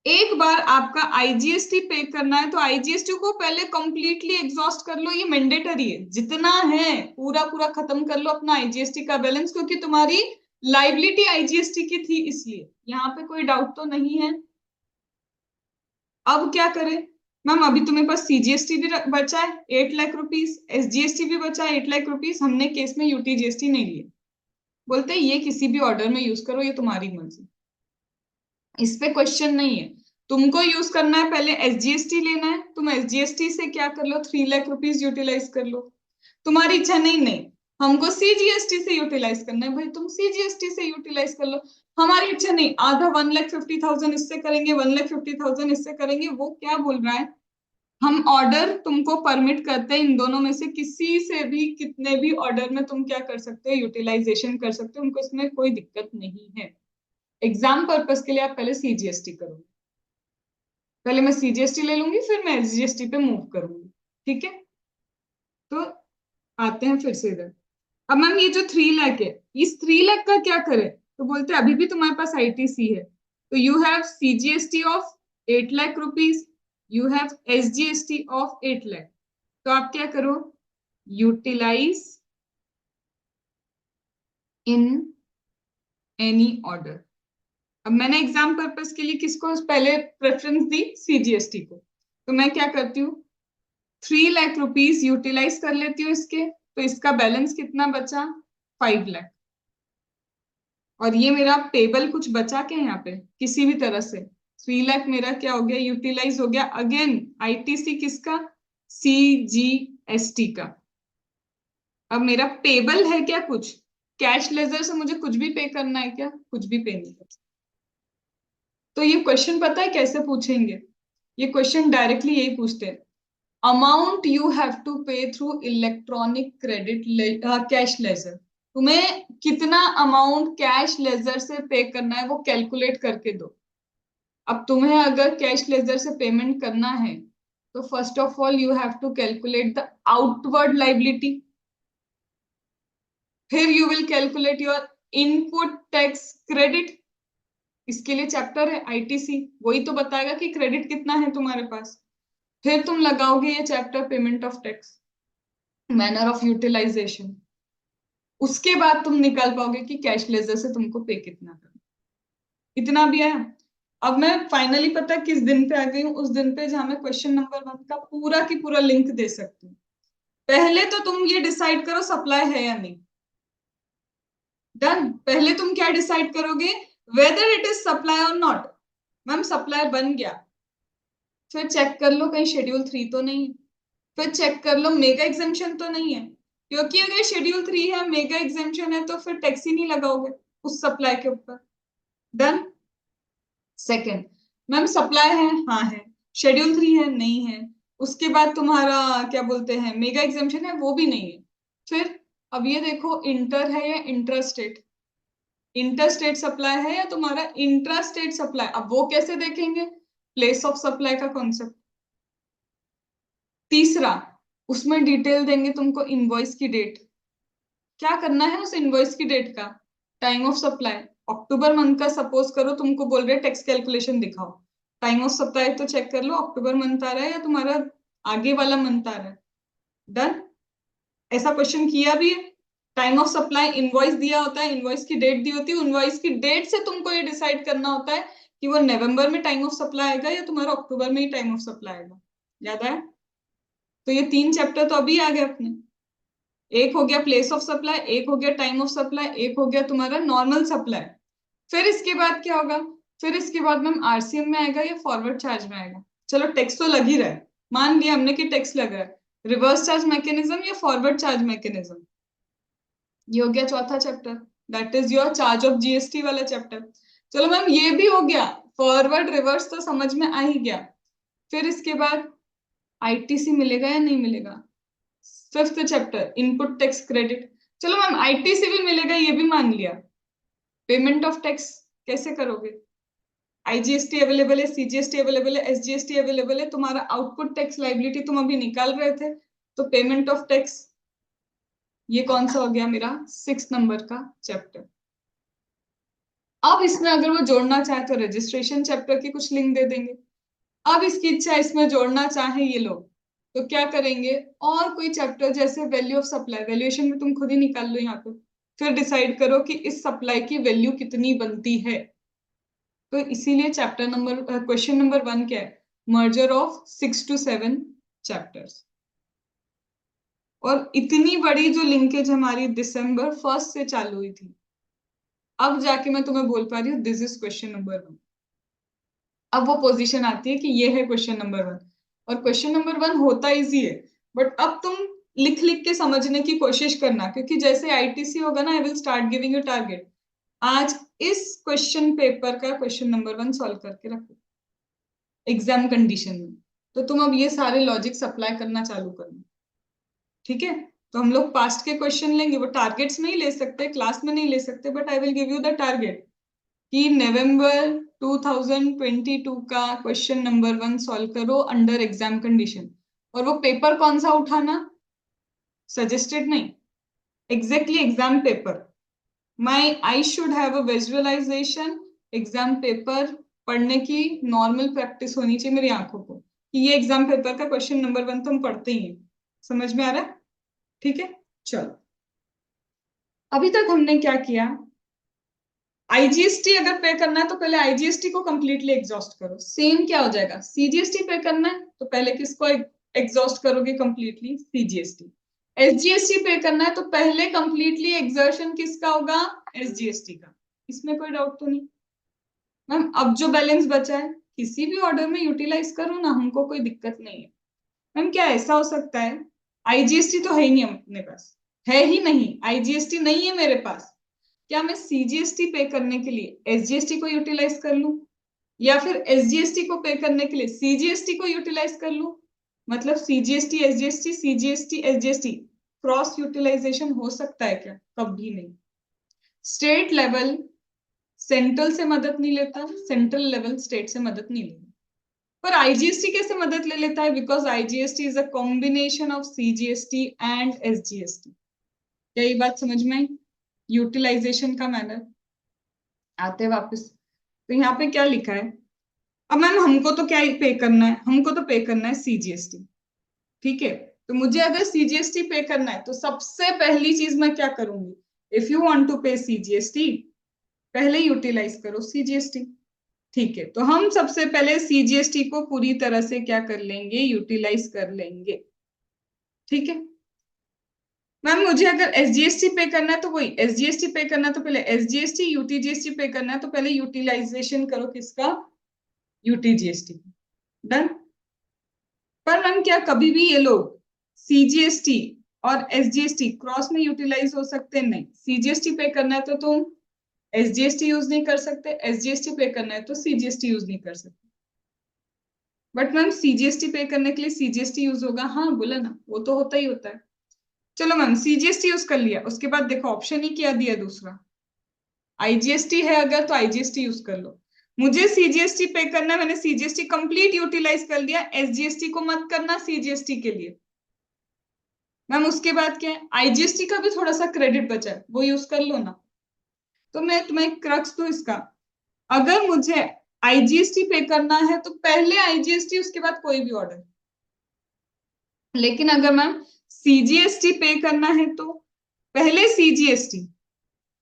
एक बार आपका आईजीएसटी पे करना है तो आईजीएसटी को पहले कंप्लीटली एग्जॉस्ट कर लो, ये मैंडेटरी है। जितना है पूरा पूरा खत्म कर लो अपना आईजीएसटी का बैलेंस, क्योंकि तुम्हारी लाइबिलिटी आईजीएसटी की थी, इसलिए यहाँ पे कोई डाउट तो नहीं है। अब क्या करें? मैम अभी तुम्हें पास सीजीएसटी भी बचा है 8 लाख रुपीज, एसजीएसटी भी बचा है 8 लाख रुपीज, हमने केस में यूटीजीएसटी नहीं लिए। बोलते हैं ये किसी भी ऑर्डर में यूज करो, ये तुम्हारी मर्जी, इस पे क्वेश्चन नहीं है। तुमको यूज करना है पहले एसजीएसटी लेना है, तुम एसजीएसटी से क्या कर लो? 3 लाख रुपीज यूटिलाइज कर लो। तुम्हारी इच्छा नहीं, नहीं हमको सीजीएसटी से यूटिलाइज करना है, भाई तुम सीजीएसटी से यूटिलाइज कर लो। हमारी इच्छा नहीं, आधा 1,50,000 इससे करेंगे, 1,50,000 इससे करेंगे। वो क्या बोल रहा है? हम ऑर्डर तुमको परमिट करते हैं, इन दोनों में से किसी से भी कितने भी ऑर्डर में तुम क्या कर सकते हो? यूटिलाइजेशन कर सकते हो, उनको इसमें कोई दिक्कत नहीं है। एग्जाम पर्पस के लिए आप पहले सीजीएसटी करो। पहले मैं सीजीएसटी ले लूंगी, फिर मैं एसजीएसटी पे मूव करूंगी। ठीक है, तो आते हैं फिर से इधर। अब मैम ये जो 3 लाख है, इस 3 लाख का क्या करें? तो बोलते हैं अभी भी तुम्हारे पास आईटीसी है, तो you have CGST of 8 lakh rupees, you have SGST of 8 lakh. तो आप क्या करो? Utilise in any order. अब मैंने एग्जाम पर्पस के लिए किसको पहले प्रेफरेंस दी? सीजीएसटी को। तो मैं क्या करती हूँ? 3 लाख रुपीज यूटिलाइज कर लेती हूँ इसके, तो इसका बैलेंस कितना बचा? 5 लाख। और ये मेरा पेबल कुछ बचा के यहाँ पे किसी भी तरह से 3 लाख मेरा क्या हो गया? यूटिलाइज हो गया। अगेन आईटीसी किसका? सीजीएसटी का। अब मेरा पेबल है क्या कुछ? कैश लेजर से मुझे कुछ भी पे करना है क्या? कुछ भी पे नहीं करना। तो ये क्वेश्चन पता है कैसे पूछेंगे? ये क्वेश्चन डायरेक्टली यही पूछते हैं, अमाउंट यू हैव टू पे through electronic credit cash ledger. तुम्हें कितना अमाउंट कैश लेजर से पे करना है वो कैलकुलेट करके दो। अब तुम्हें अगर कैश लेजर से पेमेंट करना है तो first of all you have to calculate the outward liability, फिर you will calculate your input tax credit. इसके लिए चैप्टर है आईटीसी, वही तो बताएगा कि क्रेडिट कितना है तुम्हारे पास। फिर तुम लगाओगे ये chapter payment of tax, manner of utilisation. उसके बाद तुम निकाल पाओगे कि कैश लेजर से तुमको पे कितना करना। इतना भी आया। अब मैं फाइनली पता किस दिन पे आ गई हूँ? उस दिन पे जहां मैं क्वेश्चन नंबर 1 का पूरा की पूरा लिंक दे सकती हूँ। पहले तो तुम ये डिसाइड करो सप्लाई है या नहीं। डन। पहले तुम क्या डिसाइड करोगे? वेदर इट इज सप्लाई और नॉट। मैम सप्लाई बन गया, फिर चेक कर लो कहीं शेड्यूल 3 तो नहीं है। फिर चेक कर लो मेगा एग्जेम्पशन तो नहीं है, क्योंकि अगर शेड्यूल 3 है, मेगा एग्जेम्पशन है, तो फिर टैक्स ही नहीं लगाओगे उस सप्लाई के ऊपर। डन। सेकंड, मैम सप्लाई है, हाँ है, शेड्यूल 3 है, नहीं है, उसके बाद तुम्हारा क्या बोलते हैं मेगा एग्जेम्पशन है, वो भी नहीं है। फिर अब ये देखो इंटर है या intra state. Inter state supply है या तुम्हारा इंट्रा स्टेट सप्लाई। अब वो कैसे देखेंगे? प्लेस ऑफ सप्लाई का कॉन्सेप्ट। तीसरा, उसमें डिटेल देंगे तुमको इनवॉइस की डेट। क्या करना है उस इनवॉइस की डेट का? Time of supply October month का सपोज करो, तुमको बोल रहे टैक्स कैलकुलेशन दिखाओ। टाइम ऑफ सप्लाई तो चेक कर लो अक्टूबर मंथ आ रहा है या तुम्हारा आगे वाला मंथ आ रहा है। डन। ऐसा क्वेश्चन किया भी है। टाइम ऑफ सप्लाई इनवॉइस दिया होता है, इनवॉइस की डेट दी होती है, इनवॉइस की डेट से तुमको ये डिसाइड करना होता है कि वो नवंबर में टाइम ऑफ सप्लाई आएगा या तुम्हारा अक्टूबर में ही टाइम ऑफ सप्लाई आएगा। याद आया? तो ये 3 चैप्टर तो अभी आ गए अपने। एक हो गया प्लेस ऑफ सप्लाई, एक हो गया टाइम ऑफ सप्लाई, एक हो गया तुम्हारा नॉर्मल सप्लाई। फिर इसके बाद क्या होगा? फिर इसके बाद मैम आरसीएम में आएगा या फॉरवर्ड चार्ज में आएगा? चलो टैक्स तो लग ही रहा है, मान लिया हमने कि टैक्स लग रहा है। रिवर्स चार्ज मैकेनिज्म या फॉरवर्ड चार्ज मैकेनिज्म, ये हो गया चौथा chapter. That is your charge of GST वाला चैप्टर। चलो मैम ये भी हो गया, फॉरवर्ड रिवर्स तो समझ में आ ही गया। फिर इसके बाद आईटीसी मिलेगा या नहीं मिलेगा? Fifth chapter input tax credit. चलो मैम आईटीसी भी मिलेगा ये भी मान लिया। पेमेंट ऑफ टैक्स कैसे करोगे? आईजीएसटी अवेलेबल है, सीजीएसटी अवेलेबल है, एसजीएसटी अवेलेबल है, तुम्हारा आउटपुट टैक्स लाइबिलिटी तुम अभी निकाल रहे थे, तो पेमेंट ऑफ टैक्स ये कौन सा हो गया मेरा 6 नंबर का चैप्टर। अब इसमें अगर वो जोड़ना चाहे तो रजिस्ट्रेशन चैप्टर की कुछ लिंक दे देंगे। अब इसकी इच्छा इसमें जोड़ना चाहे ये लोग तो क्या करेंगे, और कोई चैप्टर जैसे वैल्यू ऑफ सप्लाई, वैल्यूएशन में तुम खुद ही निकाल लो यहाँ पे, फिर डिसाइड करो कि इस सप्लाई की वैल्यू कितनी बनती है। तो इसीलिए चैप्टर नंबर क्वेश्चन नंबर 1 क्या है, मर्जर ऑफ 6 to 7 चैप्टर्स। और इतनी बड़ी जो लिंकेज हमारी दिसंबर 1 से चालू हुई थी, अब जाके मैं तुम्हें बोल पा रही हूँ दिस इज क्वेश्चन नंबर 1। अब वो पोजीशन आती है कि ये है क्वेश्चन नंबर 1, और क्वेश्चन नंबर 1 होता इजी है, बट अब तुम लिख लिख के समझने की कोशिश करना, क्योंकि जैसे आईटीसी होगा ना, I will start giving you target, आज इस क्वेश्चन पेपर का क्वेश्चन नंबर 1 सॉल्व करके रखो एग्जाम कंडीशन में। तो तुम अब ये सारे लॉजिक्स अप्लाई करना चालू करना, ठीक है? तो हम लोग पास्ट के क्वेश्चन लेंगे, वो टारगेट्स नहीं ले सकते, क्लास में नहीं ले सकते, but I will give you the target कि नवंबर 2022 का क्वेश्चन नंबर 1 सॉल्व करो अंडर एग्जाम कंडीशन। और वो पेपर कौन सा उठाना, सजेस्टेड नहीं, exactly exam paper. I should have a visualisation exam paper पढ़ने की नॉर्मल प्रैक्टिस होनी चाहिए मेरी आंखों को, कि ये एग्जाम पेपर का क्वेश्चन नंबर 1 तो हम पढ़ते ही हैं। समझ में आ रहा है? ठीक है, चलो अभी तक हमने क्या किया, आईजीएसटी अगर पे करना है तो पहले आईजीएसटी को कंप्लीटली एग्जॉस्ट करो। सेम क्या हो जाएगा, सीजीएसटी पे करना है तो पहले किसको एग्जॉस्ट करोगे कंप्लीटली, सीजीएसटी। एसजीएसटी पे करना है तो पहले कंप्लीटली एग्जर्शन किसका होगा, एसजीएसटी का। इसमें कोई डाउट तो नहीं? मैम अब जो बैलेंस बचा है किसी भी ऑर्डर में यूटिलाइज करो ना, हमको कोई दिक्कत नहीं है। मैम क्या ऐसा हो सकता है, आईजीएसटी तो है ही नहीं अपने पास, है ही नहीं, आईजीएसटी नहीं है मेरे पास, क्या मैं सीजीएसटी पे करने के लिए एसजीएसटी को यूटिलाइज कर लूं, या फिर एसजीएसटी को पे करने के लिए सीजीएसटी को यूटिलाइज कर लूं? मतलब CGST SGST CGST SGST cross utilisation हो सकता है क्या? कभी नहीं। स्टेट लेवल सेंट्रल से मदद नहीं लेता, सेंट्रल लेवल स्टेट से मदद नहीं लेता। पर आईजीएसटी कैसे मदद ले लेता है, because IGST is a combination of CGST and SGST. क्या ये बात समझ में आई? यूटिलाइजेशन का मैनर। आते वापस, तो यहाँ पे क्या लिखा है, अब मैम हमको तो क्या पे करना है, हमको तो पे करना है सीजीएसटी, ठीक है? तो मुझे अगर सीजीएसटी पे करना है तो सबसे पहली चीज मैं क्या करूंगी, इफ यू वांट टू पे सीजीएसटी पहले यूटिलाइज करो सीजीएसटी, ठीक है? तो हम सबसे पहले सीजीएसटी को पूरी तरह से क्या कर लेंगे, यूटिलाइज कर लेंगे, ठीक है? मैम मुझे अगर एसजीएसटी पे करना है तो वही एसजीएसटी पे करना है तो पहले एसजीएसटी, यूटीजीएसटी पे करना है तो पहले यूटिलाइजेशन करो किसका, यूटीजीएसटी। डन। पर मैम क्या कभी भी ये लोग सीजीएसटी और एसजीएसटी क्रॉस में यूटिलाइज हो सकते हैं? नहीं। सीजीएसटी पे करना है तो तुम एसजीएसटी यूज नहीं कर सकते, एसजीएसटी पे करना है तो सीजीएसटी यूज नहीं कर सकते। बट मैम सीजीएसटी पे करने के लिए सीजीएसटी यूज होगा, हाँ बोला ना, वो तो होता ही होता है। चलो मैम सीजीएसटी यूज कर लिया, उसके बाद देखो ऑप्शन ही क्या दिया दूसरा, आईजीएसटी है अगर तो आईजीएसटी यूज कर लो। मुझे सीजीएसटी पे करना है, मैंने सीजीएसटी कंप्लीट यूटिलाइज कर लिया, एसजीएसटी को मत करना सीजीएसटी के लिए। मैम उसके बाद क्या है, आईजीएसटी का भी थोड़ा सा क्रेडिट बचा है, वो यूज कर लो ना। तो मैं तुम्हें क्रक्स दूं इसका, अगर मुझे आईजीएसटी पे करना है तो पहले आईजीएसटी उसके बाद कोई भी ऑर्डर, लेकिन अगर मैम सीजीएसटी पे करना है तो पहले सीजीएसटी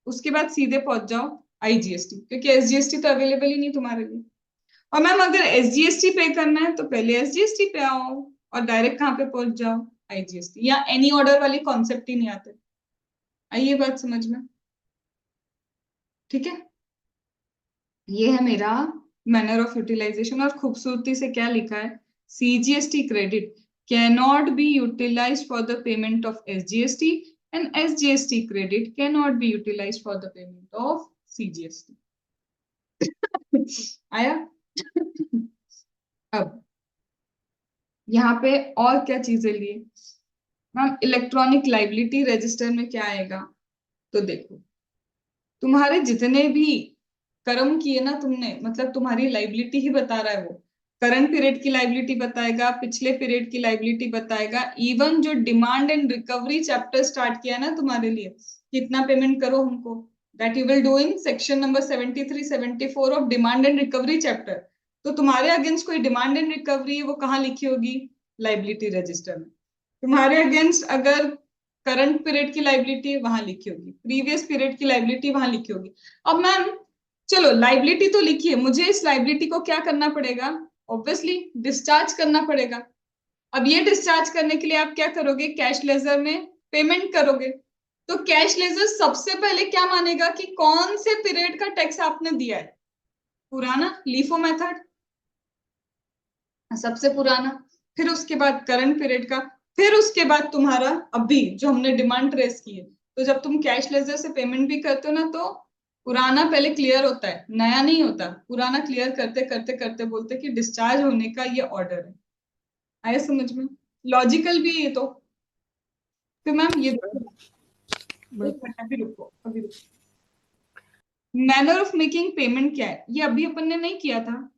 उसके बाद सीधे पहुंच जाओ आईजीएसटी, क्योंकि एसजीएसटी तो अवेलेबल ही नहीं तुम्हारे लिए। और मैम अगर एसजीएसटी पे करना है तो पहले एसजीएसटी पे आओ और डायरेक्ट कहाँ पे पहुंच जाओ, आईजीएसटी, या एनी ऑर्डर वाली कॉन्सेप्ट ही नहीं आते। आइए बात समझ में, ठीक है? ये है मेरा मैनर ऑफ यूटिलाइजेशन, और खूबसूरती से क्या लिखा है, CGST credit can not be utilised for the payment of SGST and SGST credit can not be utilised for the payment of CGST। आया? अब यहाँ पे और क्या चीजें लिए मैम, इलेक्ट्रॉनिक लाइबिलिटी रजिस्टर में क्या आएगा? तो देखो, तुम्हारे जितने भी कर्म किए ना तुमने, मतलब तुम्हारी लाइबिलिटी ही बता रहा है वो। करंट पीरियड की लाइबिलिटी बताएगा, पिछले पीरियड की लाइबिलिटी बताएगा, इवन जो demand and recovery chapter start किया ना तुम्हारे लिए, कितना पेमेंट करो हमको, that you will do in section number 73 74 of demand and recovery chapter. तो तुम्हारे अगेंस्ट कोई डिमांड एंड रिकवरी है, वो कहाँ लिखी होगी? लाइबिलिटी रजिस्टर में। तुम्हारे अगेंस्ट अगर करंट पीरियड की लाइबिलिटी वहां लिखी होगी, प्रीवियस पीरियड की लाइबिलिटी वहां लिखी होगी। अब मैम चलो, लाइबिलिटी तो लिखी है, मुझे इस लाइबिलिटी को क्या करना पड़ेगा? ऑब्वियसली डिस्चार्ज करना पड़ेगा। अब ये डिस्चार्ज करने के लिए आप क्या करोगे? कैश लेजर में पेमेंट करोगे। तो कैश लेजर सबसे पहले क्या मानेगा कि कौन से पीरियड का टैक्स आपने दिया है? पुराना लीफो मेथड, सबसे पुराना। फिर उसके बाद करंट पीरियड का, फिर उसके बाद तुम्हारा अभी जो हमने डिमांड ट्रेस की है। तो जब तुम कैश लेजर से पेमेंट भी करते हो ना, तो पुराना पहले क्लियर होता है, नया नहीं होता। पुराना क्लियर करते करते करते बोलते कि डिस्चार्ज होने का ये ऑर्डर है। आया समझ में? लॉजिकल भी है ये तो। फिर मैम ये देखो, एक मिनट अभी रुको, अभी रुको। मैनर ऑफ मेकिंग पेमेंट क्या है? ये अभी अपन ने नहीं किया था।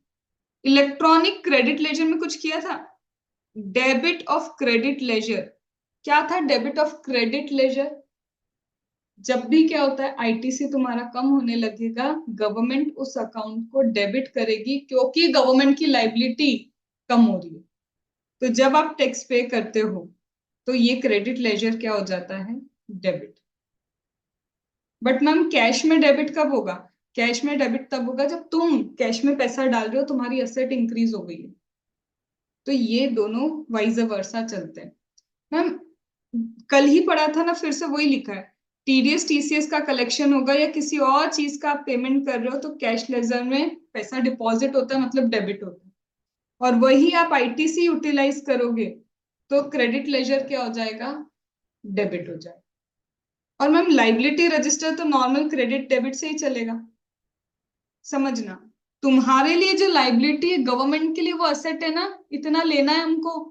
इलेक्ट्रॉनिक क्रेडिट लेजर में कुछ किया था, डेबिट ऑफ क्रेडिट लेजर। क्या था डेबिट ऑफ क्रेडिट लेजर? जब भी क्या होता है, आईटीसी तुम्हारा कम होने लगेगा, गवर्नमेंट उस अकाउंट को डेबिट करेगी, क्योंकि गवर्नमेंट की लाइबिलिटी कम हो रही है। तो जब आप टैक्स पे करते हो, तो ये क्रेडिट लेजर क्या हो जाता है? डेबिट। बट मैम कैश में डेबिट कब होगा? कैश में डेबिट तब होगा जब तुम कैश में पैसा डाल रहे हो, तुम्हारी असेट इंक्रीज हो गई है। तो ये दोनों वाइज वर्सा चलते हैं। मैम कल ही पढ़ा था ना, फिर से वही लिखा है। टीडीएस टीसीएस का कलेक्शन होगा या किसी और चीज का आप पेमेंट कर रहे हो, तो कैश लेजर में पैसा डिपॉजिट होता है, मतलब डेबिट होता है। और वही आप आईटीसी यूटिलाइज करोगे, तो क्रेडिट लेजर क्या हो जाएगा? डेबिट हो जाएगा। और मैम लाइबिलिटी रजिस्टर तो नॉर्मल क्रेडिट डेबिट से ही चलेगा, समझना। तुम्हारे लिए जो लाइबिलिटी है गवर्नमेंट के लिए, वो असेट है ना, इतना लेना है हमको।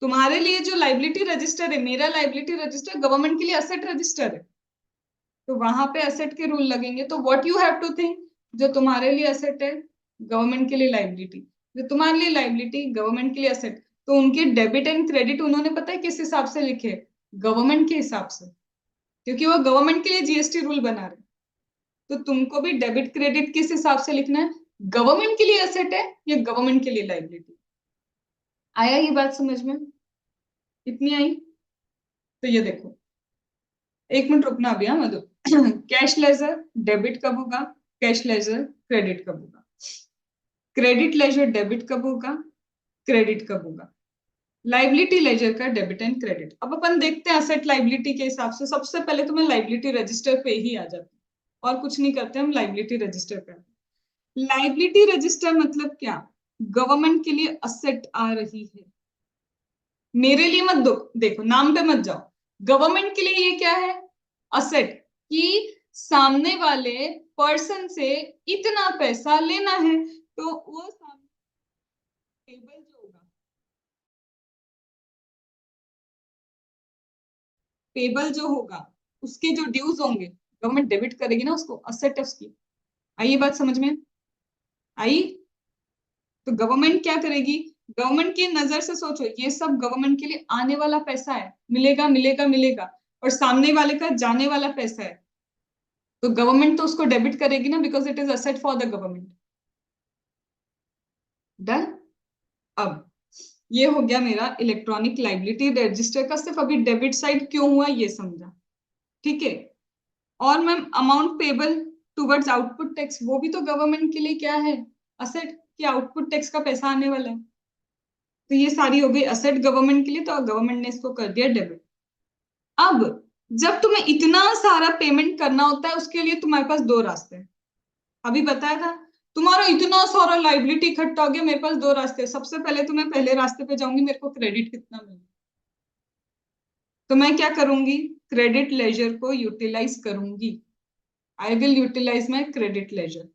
तुम्हारे लिए जो लाइबिलिटी रजिस्टर है, मेरा लाइबिलिटी रजिस्टर गवर्नमेंट के लिए असेट रजिस्टर है। तो वहां पे असेट के रूल लगेंगे। तो what you have to think, जो तुम्हारे लिए असेट है गवर्नमेंट के लिए लाइबिलिटी, जो तुम्हारे लिए लाइबिलिटी गवर्नमेंट के लिए असेट। तो उनके डेबिट एंड क्रेडिट उन्होंने पता है किस हिसाब से लिखे? गवर्नमेंट के हिसाब से, क्योंकि वो गवर्नमेंट के लिए जीएसटी रूल बना रहे। तो तुमको भी डेबिट क्रेडिट किस हिसाब से लिखना है? गवर्नमेंट के लिए असेट है या गवर्नमेंट के लिए लाइबिलिटी? आया ये बात समझ में? इतनी आई? तो ये देखो, एक मिनट रुकना अभी, हाँ मधु। कैश लेजर डेबिट कब होगा? कैश लेजर क्रेडिट कब होगा? क्रेडिट लेजर डेबिट कब होगा? क्रेडिट कब होगा? लाइबिलिटी लेजर का डेबिट एंड क्रेडिट। अब अपन देखते हैं असेट लाइबिलिटी के हिसाब से। सबसे पहले तो मैं लाइबिलिटी रजिस्टर पे ही आ जाती हूँ, और कुछ नहीं करते हम, लाइबिलिटी रजिस्टर पे। लाइबिलिटी रजिस्टर मतलब क्या? गवर्नमेंट के लिए असेट आ रही है, मेरे लिए मत दो, देखो नाम पे मत जाओ। गवर्नमेंट के लिए ये क्या है? असेट। कि सामने वाले पर्सन से इतना पैसा लेना है, तो वो सामने पेबल जो होगा, पेबल जो होगा, उसके जो ड्यूज होंगे, गवर्नमेंट डेबिट करेगी ना उसको, असेट है उसकी। आई ये बात समझ में? आई? तो गवर्नमेंट क्या करेगी? गवर्नमेंट की नजर से सोचो, ये सब गवर्नमेंट के लिए आने वाला पैसा है, मिलेगा मिलेगा मिलेगा, और सामने वाले का जाने वाला पैसा है। तो गवर्नमेंट तो उसको डेबिट करेगी ना, because it is asset for the government. Done. अब ये हो गया मेरा इलेक्ट्रॉनिक लाइबिलिटी रजिस्टर का, सिर्फ अभी डेबिट साइड क्यों हुआ ये समझा, ठीक है। और ma'am amount payable towards output tax, वो भी तो गवर्नमेंट के लिए क्या है? असेट। कि आउटपुट टैक्स का पैसा आने वाला है। तो ये सारी हो गई असेट गवर्नमेंट के लिए, तो गवर्नमेंट ने इसको कर दिया डेबिट। अब जब तुम्हें इतना सारा पेमेंट करना होता है, उसके लिए तुम्हारे पास दो रास्ते हैं। अभी बताया था, तुम्हारा इतना सारा लाइबिलिटी इकट्ठा हो गया, मेरे पास दो रास्ते हैं। सबसे पहले तो मैं पहले रास्ते पे जाऊंगी, मेरे को क्रेडिट कितना मिलेगा। तो मैं क्या करूंगी, क्रेडिट लेजर को यूटिलाइज करूंगी। I will utilize my credit ledger.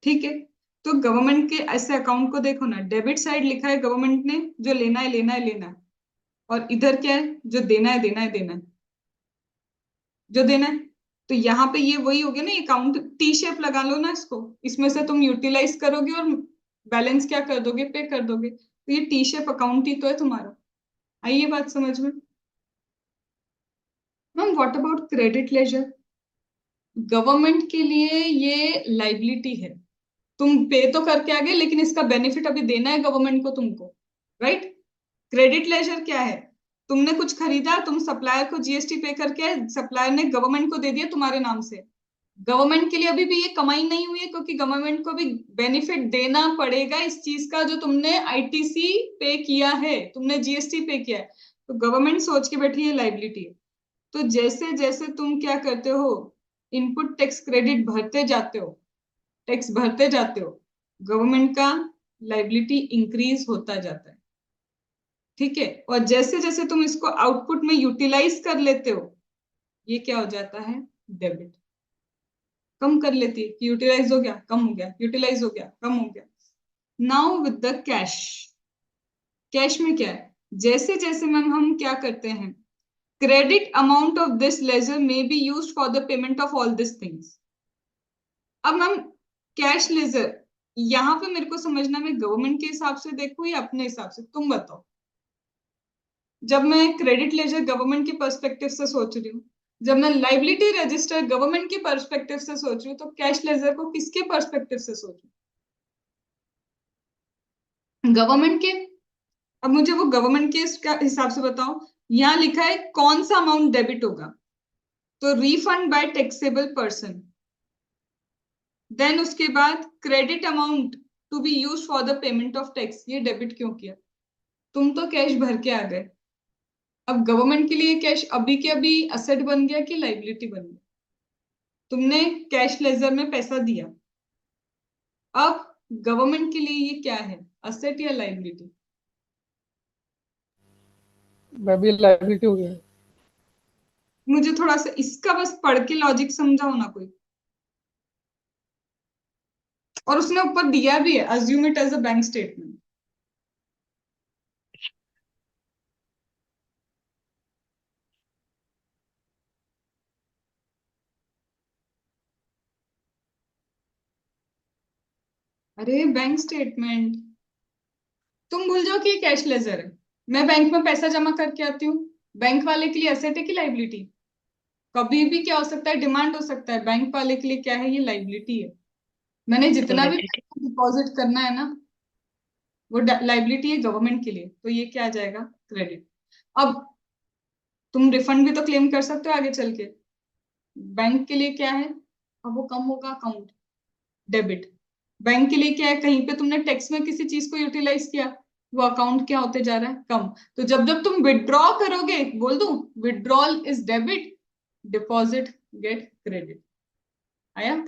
ठीक है। तो गवर्नमेंट के ऐसे अकाउंट को देखो ना, डेबिट साइड लिखा है गवर्नमेंट ने, जो लेना है लेना है लेना है, और इधर क्या है, जो देना है देना है देना है, जो देना है। तो यहाँ पे ये वही हो गया ना, अकाउंट टी शेप लगा लो ना इसको, इसमें से तुम यूटिलाइज करोगे और बैलेंस क्या कर दोगे, पे कर दोगे। तो ये टी शेप अकाउंट ही तो है तुम्हारा। आई ये बात समझ में? Ma'am what about credit ledger? Government के लिए ये लाइबिलिटी है। तुम पे तो करके आ गए, लेकिन इसका बेनिफिट अभी देना है गवर्नमेंट को तुमको, राइट? क्रेडिट लेजर क्या है? तुमने कुछ खरीदा, तुम सप्लायर को जीएसटी पे करके आए, सप्लायर ने गवर्नमेंट को दे दिया तुम्हारे नाम से। गवर्नमेंट के लिए अभी भी ये कमाई नहीं हुई है, क्योंकि गवर्नमेंट को भी बेनिफिट देना पड़ेगा इस चीज का, जो तुमने आईटीसी पे किया है, तुमने जीएसटी पे किया है। तो गवर्नमेंट सोच के बैठी है लाइबिलिटी है। तो जैसे जैसे तुम क्या करते हो, इनपुट टैक्स क्रेडिट भरते जाते हो, टैक्स भरते जाते हो, गवर्नमेंट का लाइबिलिटी इंक्रीज होता जाता है। ठीक है। और जैसे जैसे तुम इसको आउटपुट में यूटिलाइज कर लेते हो, ये क्या हो जाता है, डेबिट। कम कर लेती है कि यूटिलाइज हो गया कम हो गया, यूटिलाइज हो गया कम हो गया। Now with the cash, cash में क्या है, जैसे जैसे मैम हम क्या करते हैं, credit amount of this ledger may be used for the payment of all this things. अब मैम कैश लेजर, यहाँ पे मेरे को समझना, मैं गवर्नमेंट के हिसाब से देखूं या अपने हिसाब से, तुम बताओ। जब मैं क्रेडिट लेजर गवर्नमेंट के पर्सपेक्टिव से सोच रही हूँ, जब मैं लाइबिलिटी रजिस्टर गवर्नमेंट के पर्सपेक्टिव से सोच रही हूँ, तो कैश लेजर को किसके पर्सपेक्टिव से सोचूं, गवर्नमेंट के? अब मुझे वो गवर्नमेंट के इसका हिसाब से बताओ। यहाँ लिखा है कौन सा अमाउंट डेबिट होगा, तो refund by taxable person. Then उसके बाद credit amount to be use for the payment of tax, ये डेबिट क्यों किया? तुम तो कैश भर के आ गए, अब गवर्नमेंट के लिए कैश अभी के अभी असेट बन गया कि लाइबिलिटी बन गया? तुमने कैश लेजर में पैसा दिया, अब गवर्नमेंट के लिए ये क्या है, असेट या लाइबिलिटी? मैं भी लाइबिलिटी हो गया। मुझे थोड़ा सा इसका बस पढ़ के लॉजिक समझाओ ना कोई। और उसने ऊपर दिया भी है, assume it as a bank statement. अरे बैंक स्टेटमेंट तुम भूल जाओ कि ये कैश लेजर है। मैं बैंक में पैसा जमा करके आती हूँ, बैंक वाले के लिए एसेट है कि लाइबिलिटी? कभी भी क्या हो सकता है, डिमांड हो सकता है। बैंक वाले के लिए क्या है, ये लाइबिलिटी है। मैंने जितना भी डिपॉजिट करना है ना, वो लाइबिलिटी है गवर्नमेंट के लिए, तो ये क्या आ जाएगा, क्रेडिट। अब तुम रिफंड भी तो क्लेम कर सकते हो आगे चल के। बैंक के लिए क्या है, अब वो कम होगा अकाउंट, डेबिट। बैंक के लिए क्या है, कहीं पे तुमने टैक्स में किसी चीज को यूटिलाइज किया, वो अकाउंट क्या होते जा रहा है, कम। तो जब जब तुम विड्रॉ करोगे, बोल दू, withdrawal is debit, deposit gate credit. आया?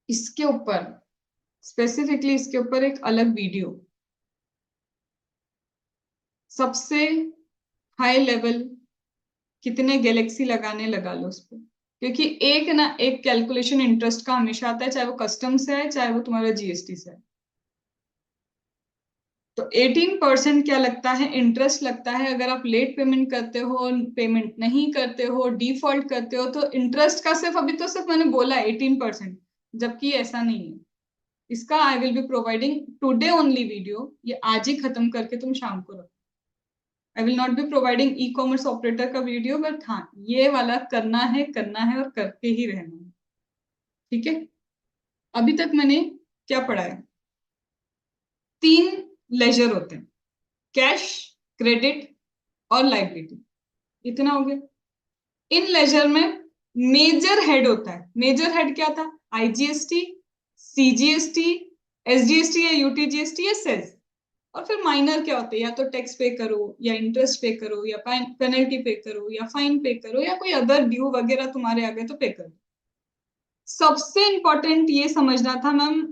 इसके ऊपर स्पेसिफिकली, इसके ऊपर एक अलग वीडियो, सबसे हाई लेवल, कितने गैलेक्सी लगाने लगा लो उस पर। क्योंकि एक ना एक कैलकुलेशन इंटरेस्ट का हमेशा आता है, चाहे वो कस्टम से है चाहे वो तुम्हारा जीएसटी से है। तो 18% क्या लगता है, इंटरेस्ट लगता है अगर आप लेट पेमेंट करते हो, पेमेंट नहीं करते हो, डिफॉल्ट करते हो, तो इंटरेस्ट का सिर्फ, अभी तो सिर्फ मैंने बोला 18%, जबकि ऐसा नहीं है। इसका I will be providing today only video, ये आज ही खत्म करके तुम शाम को रखो। I will not be providing e commerce operator का वीडियो, बट हाँ ये वाला करना है, करना है और करके ही रहना है। ठीक है। अभी तक मैंने क्या पढ़ा है, 3 लेजर होते हैं, कैश, क्रेडिट और लाइबिलिटी। इतना हो गया। इन लेजर में मेजर हेड होता है, मेजर हेड क्या था, आईजीएसटी, सीजीएसटी, एसजीएसटी या यूटीजीएसटी या सेस। और फिर माइनर क्या होते हैं, या तो टैक्स पे करो या इंटरेस्ट पे करो या पेनल्टी पे करो या फाइन पे करो या कोई अदर ड्यू वगैरह तुम्हारे आ गए तो पे करो। सबसे इंपॉर्टेंट ये समझना था मैम,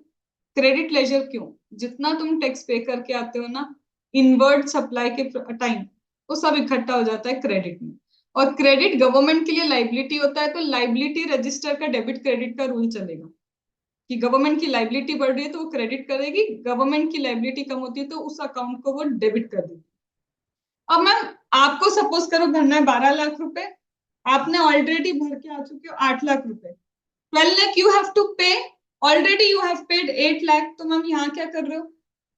क्रेडिट लेजर क्यों, जितना तुम टैक्स पे करके आते हो ना, इनवर्ड सप्लाई के टाइम, वो सब इकट्ठा हो जाता है क्रेडिट में। और क्रेडिट गवर्नमेंट के लिए लाइबिलिटी होता है, तो लाइबिलिटी रजिस्टर का डेबिट क्रेडिट का रूल चलेगा कि गवर्नमेंट की लाइबिलिटी बढ़ रही है तो वो क्रेडिट करेगी, गवर्नमेंट की लाइबिलिटी कम होती है तो उस अकाउंट को वो डेबिट कर देगी। अब मैम आपको सपोज करो भरना है 12 लाख रुपए, आपने ऑलरेडी भर के आ चुके हो 8 लाख रुपए, 12 लाख यू हैव टू पे, already you have paid 8 lakh, तो मैम यहाँ क्या कर रहे हो,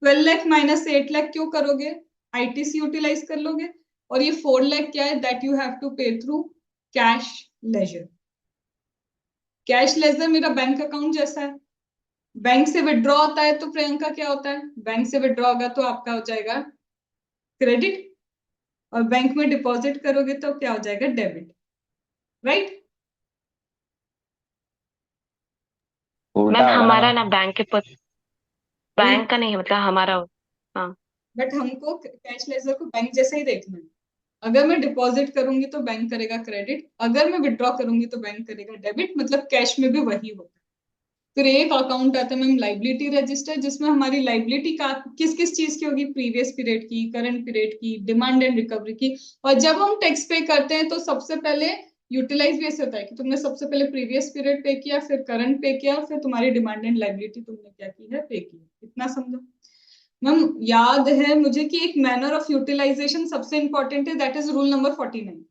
12 लाख माइनस 8 लाख क्यों करोगे, आईटीसी यूटिलाइज कर लोगे, और ये 4 लाख क्या है, दैट यू हैव टू पे through cash ledger. Cash ledger मेरा बैंक अकाउंट जैसा है, बैंक से विड्रॉ होता है तो प्रियंका क्या होता है, बैंक से विड्रॉ होगा तो आपका हो जाएगा क्रेडिट, और बैंक में डिपॉजिट करोगे तो क्या हो जाएगा, डेबिट, राइट। उल्टा मैम होगा ना हमारा मैम? ना बैंक का नहीं मतलब हमारा। हाँ बट हमको कैश लेजर को बैंक जैसा ही देखना है, अगर मैं डिपॉजिट करूंगी तो बैंक करेगा क्रेडिट, अगर मैं विड्रॉ करूंगी तो बैंक करेगा डेबिट, मतलब कैश में भी वही होता है। फिर एक अकाउंट आता है मैम लाइबिलिटी रजिस्टर, जिसमें हमारी लाइबिलिटी का किस किस चीज की होगी, प्रीवियस पीरियड की, करंट पीरियड की, डिमांड एंड रिकवरी की। और जब हम टैक्स पे करते हैं तो सबसे पहले यूटिलाइज भी ऐसे होता है कि तुमने सबसे पहले प्रीवियस पीरियड पे किया, फिर करंट पे किया, फिर तुम्हारी डिमांड एंड लाइबिलिटी तुमने क्या की है, पे की। इतना समझो मैम। याद है मुझे कि एक मैनर ऑफ यूटिलाइजेशन सबसे इंपॉर्टेंट है, दैट इज रूल नंबर 49,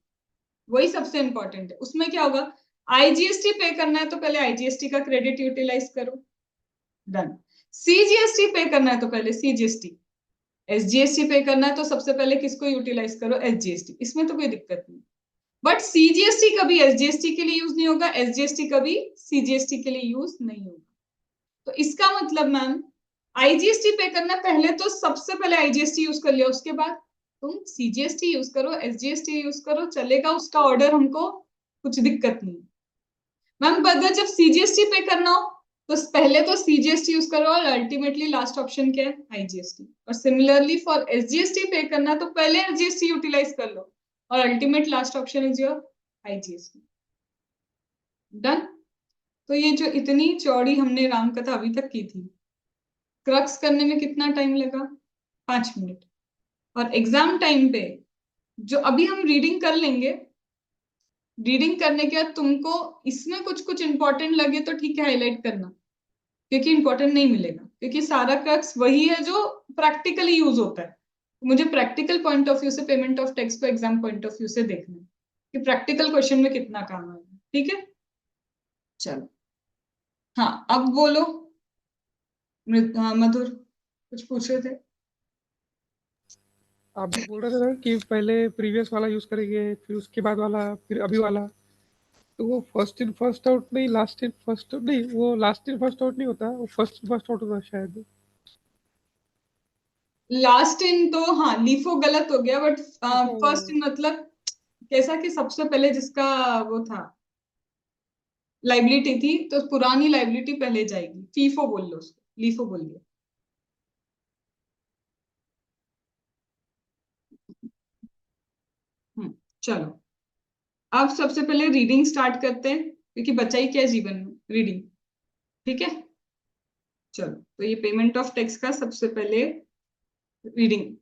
वही सबसे इंपॉर्टेंट है। उसमें क्या होगा, आईजीएसटी पे करना है तो पहले आईजीएसटी का क्रेडिट यूटिलाइज करो, डन। सीजीएसटी पे करना है तो पहले सीजीएसटी, एसजीएसटी पे करना है तो सबसे पहले किसको यूटिलाइज करो, एसजीएसटी, इसमें तो कोई दिक्कत नहीं। बट सीजीएसटी कभी एसजीएसटी के लिए यूज नहीं होगा, एसजीएसटी कभी सीजीएसटी के लिए यूज नहीं होगा। तो इसका मतलब मैम आईजीएसटी पे करना पहले तो सबसे पहले आईजीएसटी यूज कर लिया, उसके बाद तुम सीजीएसटी यूज करो, एसजीएसटी यूज करो, चलेगा, उसका ऑर्डर हमको कुछ दिक्कत नहीं। मैम अगर जब सीजीएसटी पे करना हो तो पहले तो सीजीएसटी यूज करो और अल्टीमेटली लास्ट ऑप्शन क्या है, आईजीएसटी। और सिमिलरली फॉर एसजीएसटी पे करना तो पहले एसजीएसटी यूटिलाइज कर लो और ultimate last option is your IGST, done. तो ये जो इतनी चौड़ी हमने राम कथा अभी तक की थी, क्रक्स करने में कितना टाइम लगा, 5 मिनट। और एग्जाम टाइम पे जो अभी हम रीडिंग कर लेंगे, रीडिंग करने के बाद तुमको इसमें कुछ कुछ इंपॉर्टेंट लगे तो ठीक है हाईलाइट करना, क्योंकि इंपॉर्टेंट नहीं मिलेगा, क्योंकि सारा क्रक्स वही है जो प्रैक्टिकली यूज होता है। मुझे प्रैक्टिकल पॉइंट ऑफ व्यू से पेमेंट ऑफ टैक्स को एग्जाम पॉइंट ऑफ व्यू से देखना है कि प्रैक्टिकल क्वेश्चन में कितना काम आएगा, ठीक है। चलो हाँ अब बोलो, हाँ, मधुर कुछ पूछ रहे थे। आप भी बोल रहे थे ना कि पहले प्रीवियस वाला यूज करेंगे, फिर उसके बाद वाला, फिर अभी वाला। तो वो फर्स्ट इन फर्स्ट आउट नहीं, लास्ट इन फर्स्ट नहीं, वो लास्ट इन फर्स्ट आउट नहीं होता, वो फर्स्ट इन फर्स्ट आउट होता है शायद। लास्ट इन तो हाँ लीफो गलत हो गया, बट फर्स्ट तो इन मतलब कैसा कि सबसे पहले जिसका वो था लाइबिलिटी थी तो पुरानी लाइबिलिटी पहले जाएगी, फीफो बोल लो उसको, लीफो बोलिए। चलो अब सबसे पहले रीडिंग स्टार्ट करते हैं, क्योंकि बचा ही क्या है जीवन में, रीडिंग, ठीक है। चलो तो ये पेमेंट ऑफ टैक्स का सबसे पहले रीडिंग।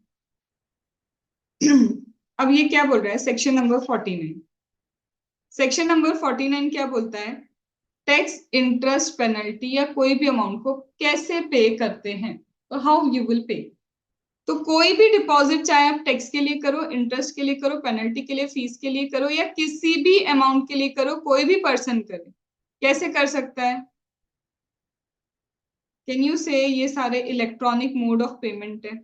अब ये क्या बोल रहा है, सेक्शन नंबर 49। सेक्शन नंबर 49 क्या बोलता है, टैक्स इंटरेस्ट पेनल्टी या कोई भी अमाउंट को कैसे पे करते हैं, तो हाउ यू विल पे। तो कोई भी डिपॉजिट चाहे आप टैक्स के लिए करो, इंटरेस्ट के लिए करो, पेनल्टी के लिए, फीस के लिए करो, या किसी भी अमाउंट के लिए करो, कोई भी पर्सन करे, कैसे कर सकता है, कैन यू से, ये सारे इलेक्ट्रॉनिक मोड ऑफ पेमेंट है।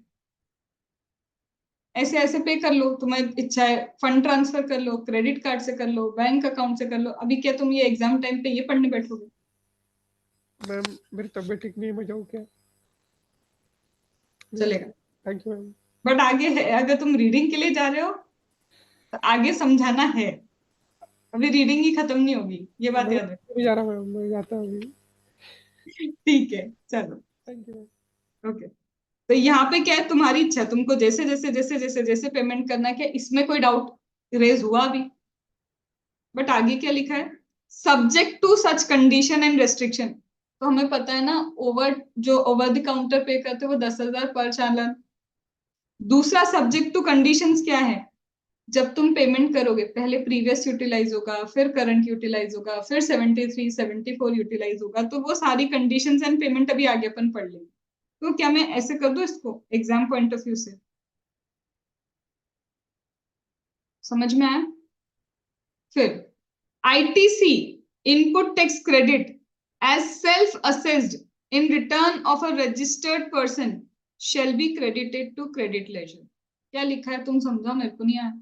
ऐसे ऐसे पे कर लो, तुम्हें इच्छा है फंड ट्रांसफर कर लो, क्रेडिट कार्ड से कर लो, बैंक अकाउंट से कर लो। अभी क्या तुम ये एग्जाम टाइम पे ये पढ़ने बैठोगे, मैम मेरी तबीयत ठीक नहीं है, मैं जाऊँ क्या? चलेगा। Thank you ma'am. बट आगे है, अगर तुम रीडिंग के लिए जा रहे हो तो आगे समझाना है, अभी रीडिंग ही खत्म नहीं होगी, ये बात मैं याद रखो। अभी जा रहा हूँ मैम, मैं जाता हूँ अभी। ठीक है चलो, थैंक यू मैम। ओके। तो यहाँ पे क्या है, तुम्हारी इच्छा, तुमको जैसे जैसे जैसे जैसे जैसे पेमेंट करना है, क्या इसमें कोई डाउट रेज हुआ अभी। बट आगे क्या लिखा है, subject to such condition and restriction. तो हमें पता है ना, ओवर जो ओवर द काउंटर पे करते हैं वो 10,000 पर चालान, दूसरा सब्जेक्ट टू कंडीशंस क्या है, जब तुम पेमेंट करोगे पहले प्रीवियस यूटिलाइज होगा, फिर करंट यूटिलाइज होगा, फिर 73 74 यूटिलाइज होगा, तो वो सारी कंडीशंस एंड पेमेंट अभी आगे अपन पढ़ लेंगे। तो क्या मैं ऐसे कर दूं इसको एग्जाम पॉइंट ऑफ व्यू से? समझ में आया? फिर ITC input tax credit as self assessed in return of a registered person shall be credited to credit ledger. क्या लिखा है तुम समझाओ, मेरे को नहीं आया।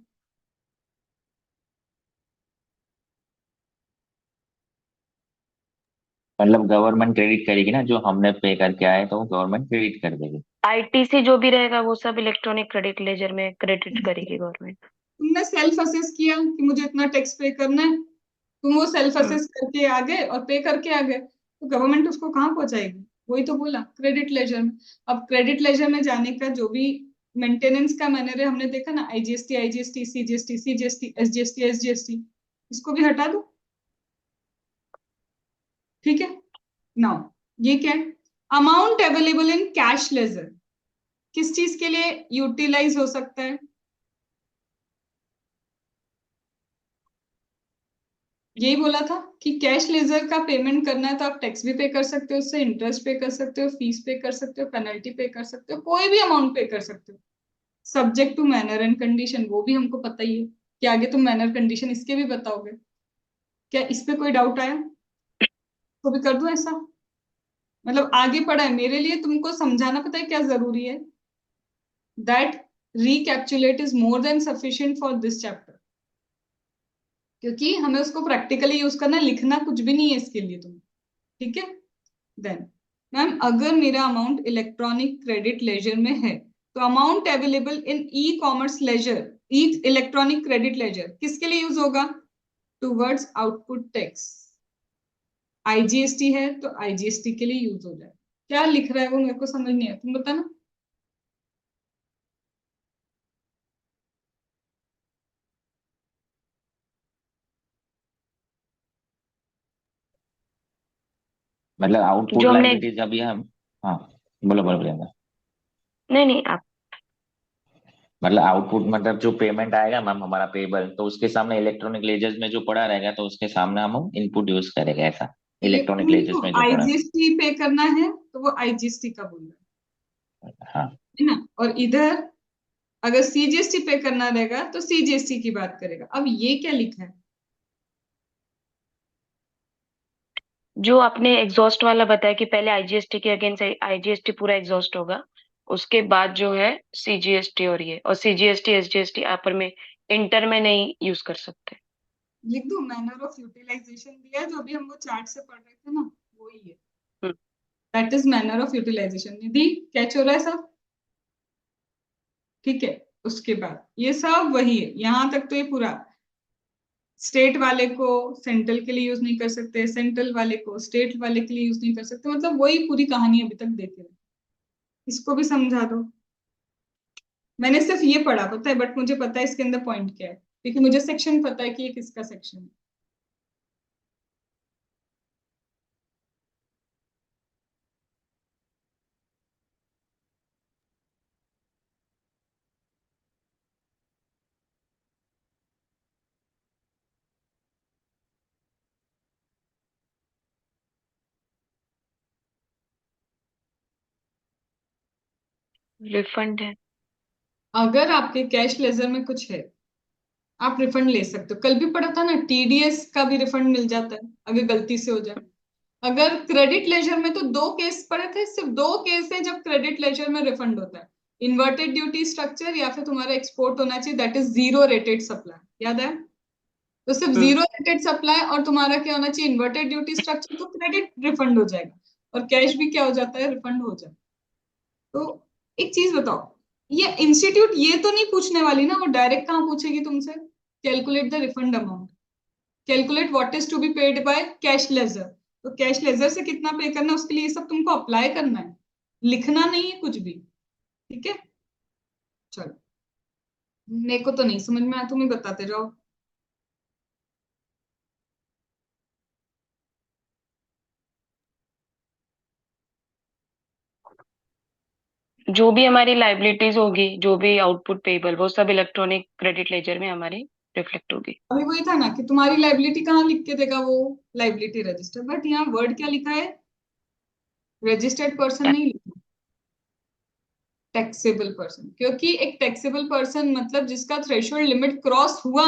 मतलब गवर्नमेंट क्रेडिट करेगी ना, जो हमने पे करके आए तो वो गवर्नमेंट क्रेडिट कर देगी। आईटीसी जो भी रहेगा वो सब इलेक्ट्रॉनिक क्रेडिट लेजर में क्रेडिट करेगी गवर्नमेंट। तुमने सेल्फ असेस किया कि मुझे इतना टैक्स पे करना है, तुम वो सेल्फ हम्म। असेस करके आ गए और पे करके आ गए, तो गवर्नमेंट उसको कहाँ पहुंचाएगी? वही तो बोला, क्रेडिट लेजर में। अब क्रेडिट लेजर में जाने का जो भी मेंटेनेंस का मैनर है, हमने देखा ना, IGST IGST CGST CGST SGST SGST, इसको भी हटा दो। ठीक है, नाउ ये क्या है? Amount available in cash ledger किस चीज के लिए यूटिलाइज हो सकता है? यही बोला था कि कैश लेजर का पेमेंट करना है तो आप टैक्स भी पे कर सकते हो, उससे इंटरेस्ट पे कर सकते हो, फीस पे कर सकते हो, पेनल्टी पे कर सकते हो, कोई भी अमाउंट पे कर सकते हो, subject to manner and condition. वो भी हमको पता ही है कि आगे तुम मैनर कंडीशन इसके भी बताओगे। क्या इस पे कोई डाउट आया? तो भी कर दूं ऐसा? मतलब आगे पढ़ा है मेरे लिए तुमको समझाना, पता है क्या जरूरी है? That recapitulate is more than sufficient for this chapter, क्योंकि हमें उसको प्रैक्टिकली यूज करना है, लिखना कुछ भी नहीं है इसके लिए तुम। ठीक है, देन मैम अगर मेरा अमाउंट इलेक्ट्रॉनिक क्रेडिट लेजर में है, तो amount available in e commerce ledger, e electronic credit ledger किसके लिए यूज होगा? Towards output tax. आईजीएसटी है तो आईजीएसटी के लिए यूज हो जाए। क्या लिख रहा है वो मेरे को समझ नहीं आया, तुम बताना। मतलब आउटपुट जो हमने लायबिलिटीज अभी हम। हाँ, बोलो बोलो प्रियंका। नहीं नहीं आप मतलब आउटपुट मतलब जो पेमेंट आएगा मैम हमारा पेबल, तो उसके सामने इलेक्ट्रॉनिक लेजर्स में जो पड़ा रहेगा तो उसके सामने हम इनपुट यूज करेंगे ऐसा। इलेक्ट्रॉनिक लेजर्स तुमको में जो पड़ा। आईजीएसटी पे करना है तो वो आईजीएसटी का बोल रहा हाँ। है ना, और इधर अगर सीजीएसटी पे करना रहेगा तो सीजीएसटी की बात करेगा। अब ये क्या लिखा है? जो आपने एग्जॉस्ट वाला बताया कि पहले आईजीएसटी के अगेंस्ट आईजीएसटी पूरा एग्जॉस्ट होगा, उसके बाद जो है सीजीएसटी और ये और सीजीएसटी एसजीएसटी आपस में इंटर में नहीं यूज कर सकते। लिख दो मैनर ऑफ यूटिलाइजेशन दिया है, जो अभी हम वो चार्ट से पढ़ रहे थे ना, वही है। Hmm. That is manner of utilization. Nidhi catch हो रहा है सब? ठीक है, उसके बाद ये सब वही है, यहां तक तो ये पूरा। स्टेट वाले को सेंट्रल के लिए यूज नहीं कर सकते, सेंट्रल वाले को स्टेट वाले के लिए यूज नहीं कर सकते, मतलब वही पूरी कहानी अभी तक देखे रहे। इसको भी समझा दो। मैंने सिर्फ ये पढ़ा पता है, बट मुझे पता है इसके अंदर पॉइंट क्या है, क्योंकि मुझे सेक्शन पता है कि ये किसका सेक्शन है। रिफंड है। अगर आपके कैश लेजर में कुछ है, आप रिफंड ले सकते हो। कल भी पढ़ा था ना, टीडीएस का भी रिफंड मिल जाता है अगर गलती से हो जाए। अगर क्रेडिट लेजर में तो दो केस पड़े थे, सिर्फ दो केस है जब क्रेडिट लेजर में रिफंड होता है। इन्वर्टेड ड्यूटी स्ट्रक्चर या फिर तुम्हारा एक्सपोर्ट होना चाहिए, that is zero rated supply, याद है? तो सिर्फ हम्म। जीरो रेटेड सप्लाई और तुम्हारा क्या होना चाहिए, इन्वर्टेड ड्यूटी स्ट्रक्चर, तो क्रेडिट रिफंड हो जाएगा। और कैश भी क्या हो जाता है, रिफंड हो जाता है। तो एक चीज बताओ, ये इंस्टीट्यूट ये तो नहीं पूछने वाली ना, वो डायरेक्ट कहाँ पूछेगी तुमसे? Calculate the refund amount, calculate what is to be paid by cash ledger. तो कैश लेजर से कितना पे करना है उसके लिए ये सब तुमको अप्लाई करना है, लिखना नहीं है कुछ भी। ठीक है, चलो। मेरे को तो नहीं समझ में आया, तुम ही बताते जाओ। जो भी हमारी लाइबिलिटीज होगी, जो भी आउटपुट पेबल, वो सब इलेक्ट्रॉनिक क्रेडिट लेजर में हमारी रिफ्लेक्ट होगी। अभी वही था ना कि तुम्हारी लाइबिलिटी कहाँ लिख के देगा वो, लाइबिलिटी रजिस्टर, बट यहाँ वर्ड क्या लिखा है, रजिस्टर्ड पर्सन नहीं लिखा, टैक्सेबल पर्सन। क्योंकि एक टैक्सेबल पर्सन मतलब जिसका थ्रेशोल्ड लिमिट क्रॉस हुआ,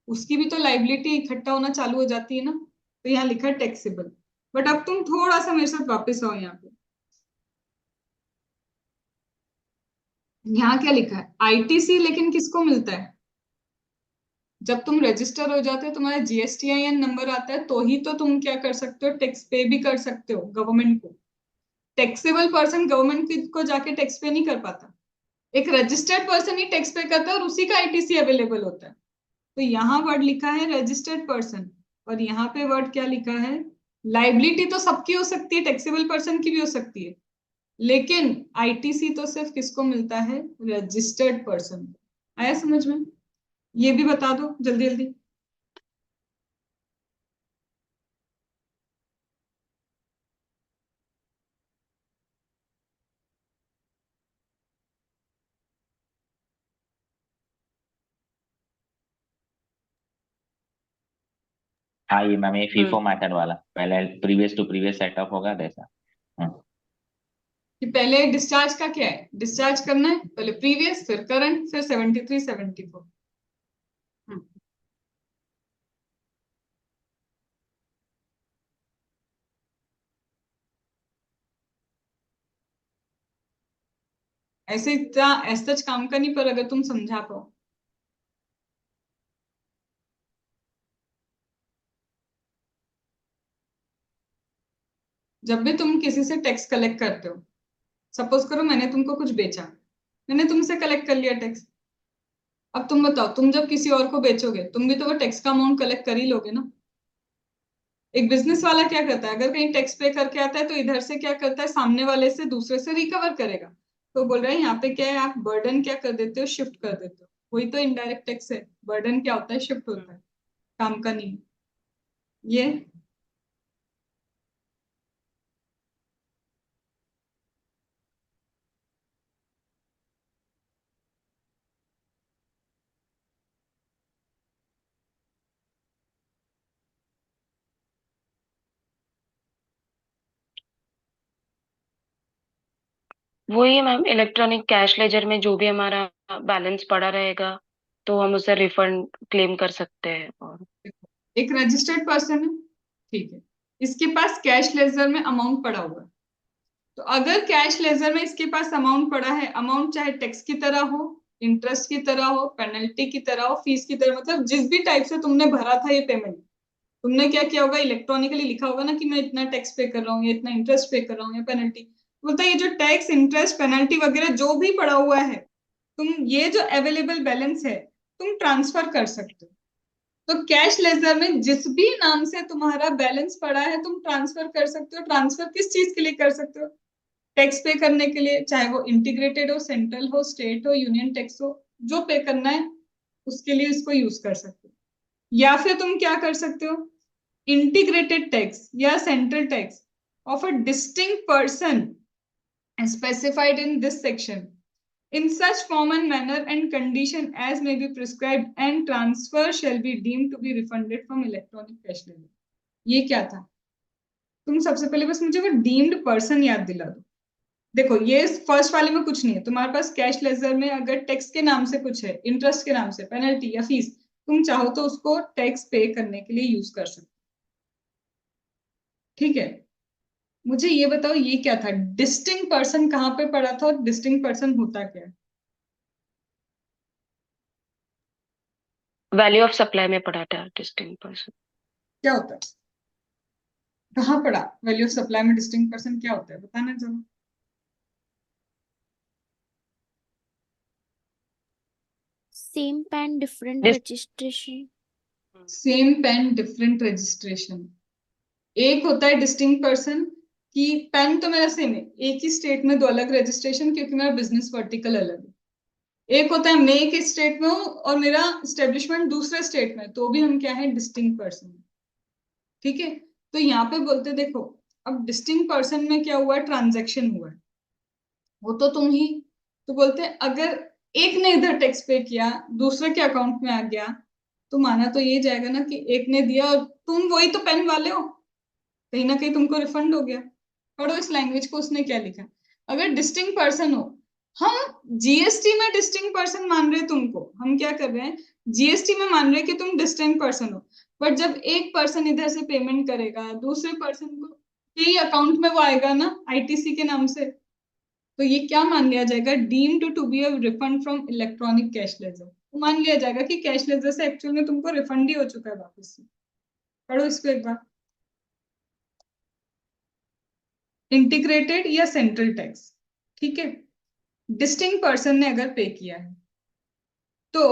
उसकी भी तो लाइबिलिटी इकट्ठा होना चालू हो जाती है ना, तो यहाँ लिखा है टैक्सेबल। बट अब तुम थोड़ा सा मेरे साथ वापस आओ यहाँ पे, यहाँ क्या लिखा है, आईटीसी, लेकिन किसको मिलता है, जब तुम रजिस्टर हो जाते हो तुम्हारा जीएसटीआईएन नंबर आता है, तो ही तो तुम क्या कर सकते हो, टैक्स पे भी कर सकते हो गवर्नमेंट को। टैक्सेबल पर्सन गवर्नमेंट को जाके टैक्स पे नहीं कर पाता, एक रजिस्टर्ड पर्सन ही टैक्स पे करता है और उसी का आईटीसी अवेलेबल होता है। तो यहाँ वर्ड लिखा है रजिस्टर्ड पर्सन, और यहाँ पे वर्ड क्या लिखा है, लाइबिलिटी तो सबकी हो सकती है, टैक्सेबल पर्सन की भी हो सकती है, लेकिन आईटीसी तो सिर्फ किसको मिलता है, रजिस्टर्ड पर्सन। आया समझ में, ये भी बता दो जल्दी जल्दी। हाँ ये मैम, ये फीफो मेथड वाला, पहले प्रीवियस टू प्रीवियस सेटअप होगा जैसा। कि पहले डिस्चार्ज का क्या है, डिस्चार्ज करना है पहले प्रीवियस, फिर करंट, फिर 73 74। ऐसे इतना ऐसा काम का नहीं, पर अगर तुम समझा पाओ। जब भी तुम किसी से टैक्स कलेक्ट करते हो, सपोज करो मैंने तुमको कुछ बेचा, मैंने तुमसे कलेक्ट कर लिया टैक्स। अब तुम बताओ, तुम जब किसी और को बेचोगे तुम भी तो वो टैक्स का अमाउंट कलेक्ट कर ही लोगे ना। एक बिजनेस वाला क्या करता है, अगर कहीं टैक्स पे करके आता है तो इधर से क्या करता है, सामने वाले से दूसरे से रिकवर करेगा। तो बोल रहे हैं यहाँ पे क्या है, आप बर्डन क्या कर देते हो, शिफ्ट कर देते हो। वही तो इनडायरेक्ट टैक्स है, बर्डन क्या होता है, शिफ्ट होता है, काम का नहीं। ये वही मैम, इलेक्ट्रॉनिक कैश लेजर में जो भी हमारा बैलेंस पड़ा रहेगा, तो हम उसे रिफंड क्लेम कर सकते हैं। और एक रजिस्टर्ड पर्सन है, ठीक है, इसके पास कैश लेजर में अमाउंट पड़ा हुआ है। तो अगर कैश लेजर में इसके पास अमाउंट पड़ा है, अमाउंट चाहे टैक्स की तरह हो, इंटरेस्ट की तरह हो, पेनल्टी की तरह हो, फीस की तरह, मतलब जिस भी टाइप से तुमने भरा था ये पेमेंट, तुमने क्या किया होगा, इलेक्ट्रॉनिकली लिखा होगा ना कि मैं इतना टैक्स पे कर रहा हूँ या इतना इंटरेस्ट पे कर रहा हूँ या पेनल्टी। बोलता है ये जो टैक्स इंटरेस्ट पेनल्टी वगैरह जो भी पड़ा हुआ है, तुम ये जो अवेलेबल बैलेंस है तुम ट्रांसफर कर सकते हो। तो कैश लेजर में जिस भी नाम से तुम्हारा बैलेंस पड़ा है तुम ट्रांसफर कर सकते हो। ट्रांसफर किस चीज के लिए कर सकते हो, टैक्स पे करने के लिए, चाहे वो इंटीग्रेटेड हो, सेंट्रल हो, स्टेट हो, यूनियन टैक्स हो, जो पे करना है उसके लिए इसको यूज कर सकते हो। या फिर तुम क्या कर सकते हो, इंटीग्रेटेड टैक्स या central tax of a distinct person specified in this section in such form and manner and condition as may be prescribed and transfer shall be deemed to be refunded from electronic cash ledger। ये क्या था, तुम सबसे पहले बस मुझे वो deemed person याद दिला दो। देखो ये फर्स्ट वाले में कुछ नहीं है, तुम्हारे पास कैश लेजर में अगर टैक्स के नाम से कुछ है, इंटरेस्ट के नाम से, पेनल्टी या फीस, तुम चाहो तो उसको टैक्स पे करने के लिए यूज कर सकते हो, ठीक है। मुझे ये बताओ ये क्या था, डिस्टिंक्ट पर्सन कहाँ पे पड़ा था और डिस्टिंक्ट पर्सन होता क्या है, वैल्यू ऑफ सप्लाई में पड़ा था डिस्टिंक्ट पर्सन। क्या होता है, कहाँ पड़ा, वैल्यू ऑफ सप्लाई में डिस्टिंक्ट पर्सन क्या होता है, बताना जरा। Same PAN, different Dis- registration. Same PAN different registration. एक होता है डिस्टिंक्ट पर्सन कि पेन तो मेरा सेम है, एक ही स्टेट में दो अलग रजिस्ट्रेशन क्योंकि मेरा बिजनेस वर्टिकल अलग है। एक होता है मैं एक स्टेट में हूँ और मेरा स्टेब्लिशमेंट दूसरे स्टेट में, तो भी हम क्या है, डिस्टिंक्ट पर्सन, ठीक है। तो यहाँ पे बोलते देखो, अब डिस्टिंक्ट पर्सन में क्या हुआ, ट्रांजेक्शन हुआ है, वो तो तुम ही। तो बोलते हैं अगर एक ने इधर टैक्स पे किया, दूसरे के अकाउंट में आ गया, तो माना तो ये जाएगा ना कि एक ने दिया और तुम वही तो पेन वाले हो, कहीं ना कहीं तुमको रिफंड हो गया। पढ़ो इस लैंग्वेज को, उसने क्या लिखा। अगर डिस्टिंक्ट पर्सन हो, हम जीएसटी में डिस्टिंक्ट पर्सन मान रहे हैं तुमको, हम क्या कर रहे हैं, जीएसटी में मान रहे हैं कि तुम डिस्टिंक्ट पर्सन हो। बट जब एक पर्सन इधर से पेमेंट करेगा दूसरे पर्सन को, यही अकाउंट में वो आएगा ना आईटीसी के नाम से, तो ये क्या मान लिया जाएगा, deemed to be a refund from electronic cash ledger. तो मान लिया जाएगा कि कैश लेजर से एक्चुअल में तुमको रिफंड ही हो चुका है वापस से। पढ़ो इसको एक बार। इंटीग्रेटेड या सेंट्रल टैक्स, ठीक है, डिस्टिंक्ट पर्सन ने अगर पे किया है तो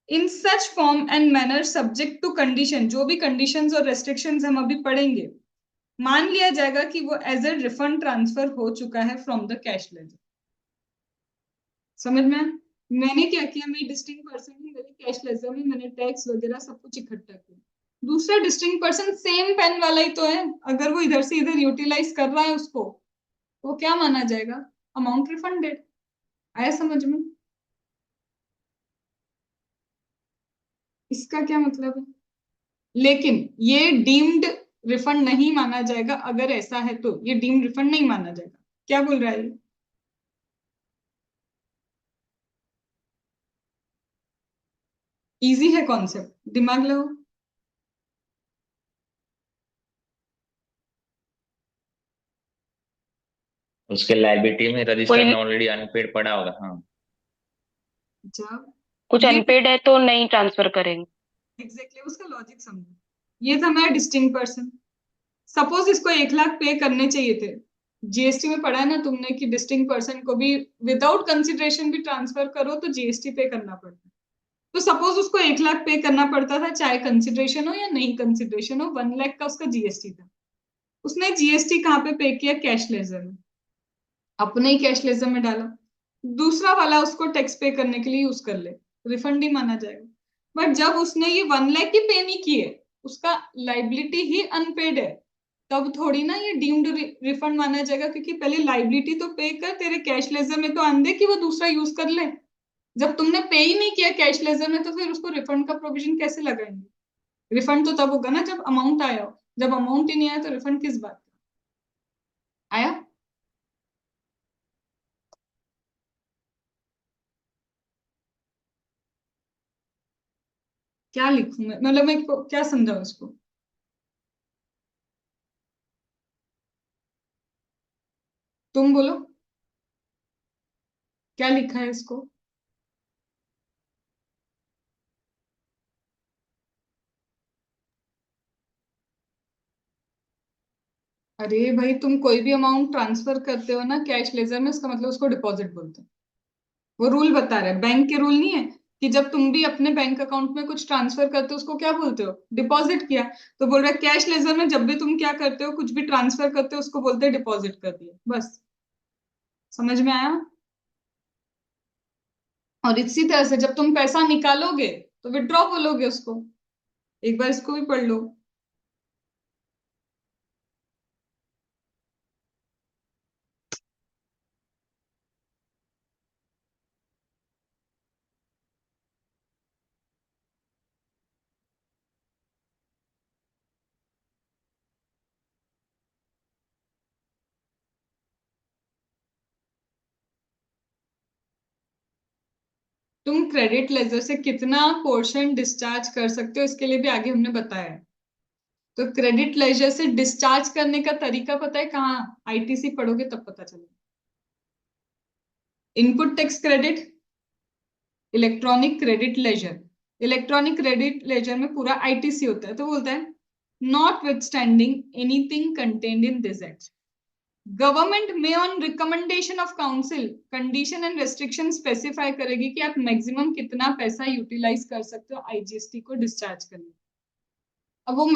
in such form and manner subject to condition, जो भी कंडीशंस और रेस्ट्रिक्शंस हम अभी पढ़ेंगे, मान लिया जाएगा कि वो एज ए रिफंड ट्रांसफर हो चुका है फ्रॉम द कैश लेजर। समझ में आया? मैंने क्या किया, मैं डिस्टिंक्ट पर्सन हूँ, मेरे कैश लेजर में मैंने टैक्स वगैरह सब कुछ इकट्ठा किया। दूसरा डिस्टिंक्ट पर्सन सेम पेन वाला ही तो है, अगर वो इधर से इधर यूटिलाइज कर रहा है उसको, तो क्या माना जाएगा, अमाउंट रिफंडेड। आया समझ में? इसका क्या मतलब है, लेकिन ये डीम्ड रिफंड नहीं माना जाएगा। अगर ऐसा है तो ये डीम्ड रिफंड नहीं माना जाएगा। क्या बोल रहा है ये? इजी है कॉन्सेप्ट, दिमाग लगाओ। उसके लाइबिलिटी में रजिस्टर में कोई ऑलरेडी अनपेड पड़ा होगा। हाँ, जब कुछ ये अनपेड है तो नहीं ट्रांसफर करेंगे। एग्जैक्टली उसका लॉजिक समझो। ये था मेरा डिस्टिंक्ट पर्सन। सपोज इसको 1 लाख पे करने चाहिए थे, जीएसटी में पढ़ा है ना तुमने कि डिस्टिंक्ट पर्सन को भी विदाउट कंसिडरेशन भी ट्रांसफर करो तो जीएसटी पे करना पड़ता है। तो सपोज उसको 1 लाख पे करना पड़ता था, चाहे कंसिडरेशन हो या नहीं कंसिडरेशन हो, 1 लाख का उसका जीएसटी था। उसने जीएसटी कहाँ पे किया, कैश लेजर में, अपने ही कैश लेजर में डाला। दूसरा वाला उसको टैक्स पे करने के लिए यूज कर ले, रिफंड ही माना जाएगा। बट जब उसने ये 1 लाख ही पे नहीं किए, उसका लाइबिलिटी ही अनपेड है, तब थोड़ी ना ये डीम्ड रिफंड माना जाएगा, क्योंकि पहले लाइबिलिटी तो पे कर, तेरे कैश लेजर में तो आन दे कि वो दूसरा यूज कर ले। जब तुमने पे ही नहीं किया कैश लेजर में, तो फिर उसको रिफंड का प्रोविजन कैसे लगाएंगे। रिफंड तो तब होगा ना जब अमाउंट आया हो, जब अमाउंट ही नहीं आया तो रिफंड किस बात का आया। क्या लिखूं मैं, मतलब मैं क्या समझाऊं इसको। तुम बोलो क्या लिखा है इसको। अरे भाई, तुम कोई भी अमाउंट ट्रांसफर करते हो ना कैश लेजर में, उसका मतलब उसको डिपॉजिट बोलते हैं। वो रूल बता रहा है, बैंक के रूल नहीं है कि जब तुम भी अपने बैंक अकाउंट में कुछ ट्रांसफर करते हो उसको क्या बोलते हो, डिपॉजिट किया। तो बोल रहा है कैश लेजर में जब भी तुम क्या करते हो, कुछ भी ट्रांसफर करते हो, उसको बोलते हैं डिपॉजिट कर दिया, बस। समझ में आया? और इसी तरह से जब तुम पैसा निकालोगे तो विड्रॉ बोलोगे उसको। एक बार इसको भी पढ़ लो। तुम क्रेडिट लेजर से कितना पोर्शन डिस्चार्ज कर सकते हो, इसके लिए भी आगे हमने बताया है। तो क्रेडिट लेजर से डिस्चार्ज करने का तरीका पता है कहाँ, आईटीसी पढ़ोगे तब पता चलेगा। Input tax credit, electronic credit ledger. Electronic credit ledger में पूरा आईटीसी होता है। तो बोलता है notwithstanding anything contained in this act, government may on recommendation of council condition and restriction specify करेगी कि आप मैक्सिमम कितना पैसा यूटिलाइज कर सकते हो आईजीएसटी को डिस्चार्ज करने। अब वो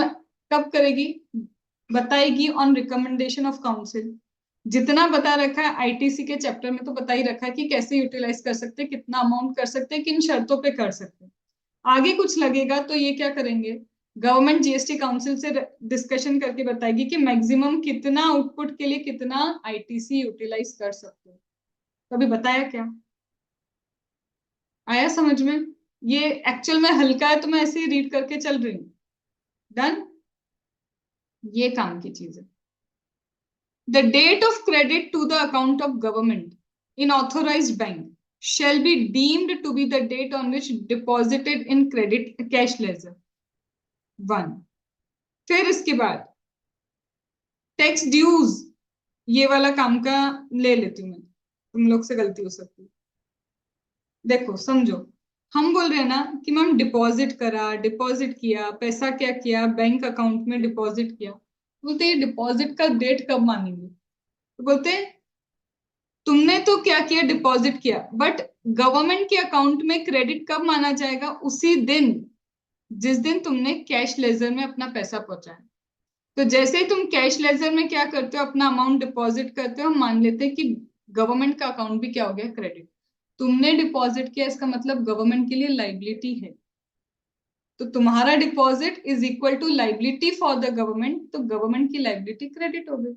कब करेगी, बताएगी ऑन रिकमेंडेशन ऑफ काउंसिल। जितना बता रखा है आईटीसी के चैप्टर में, तो बता ही रखा है कि कैसे यूटिलाइज कर सकते हैं, कितना अमाउंट कर सकते हैं, किन शर्तों पे कर सकते हैं। आगे कुछ लगेगा तो ये क्या करेंगे, गवर्नमेंट जीएसटी काउंसिल से डिस्कशन करके बताएगी कि मैक्सिमम कितना आउटपुट के लिए कितना आईटीसी यूटिलाइज कर सकते हो। कभी बताया क्या? आया समझ में? ये एक्चुअल में हल्का है तो मैं ऐसे ही रीड करके चल रही हूँ। डन? ये काम की चीज है। The date of credit to the account of government in authorised bank shall be deemed to be the date on which deposited in credit cash ledger 1. फिर इसके बाद टैक्स ड्यूज, ये वाला काम का ले लेती हूँ मैं, तुम लोग से गलती हो सकती है। देखो समझो, हम बोल रहे हैं ना कि मैम डिपॉजिट करा, डिपॉजिट किया, पैसा क्या किया, बैंक अकाउंट में डिपॉजिट किया। बोलते ये डिपॉजिट का डेट कब मानेंगे? तो बोलते तुमने तो क्या किया, डिपॉजिट किया, बट गवर्नमेंट के अकाउंट में क्रेडिट कब माना जाएगा? उसी दिन जिस दिन तुमने कैश लेजर में अपना पैसा पहुंचाया। तो जैसे ही तुम कैश लेजर में क्या करते हो, अपना अमाउंट डिपॉजिट करते हो, हम मान लेते हैं कि गवर्नमेंट का अकाउंट भी क्या हो गया, क्रेडिट। तुमने डिपॉजिट किया, इसका मतलब गवर्नमेंट के लिए लाइबिलिटी है, तो तुम्हारा deposit is equal to liability for the government, तो गवर्नमेंट की लाइबिलिटी क्रेडिट हो गई।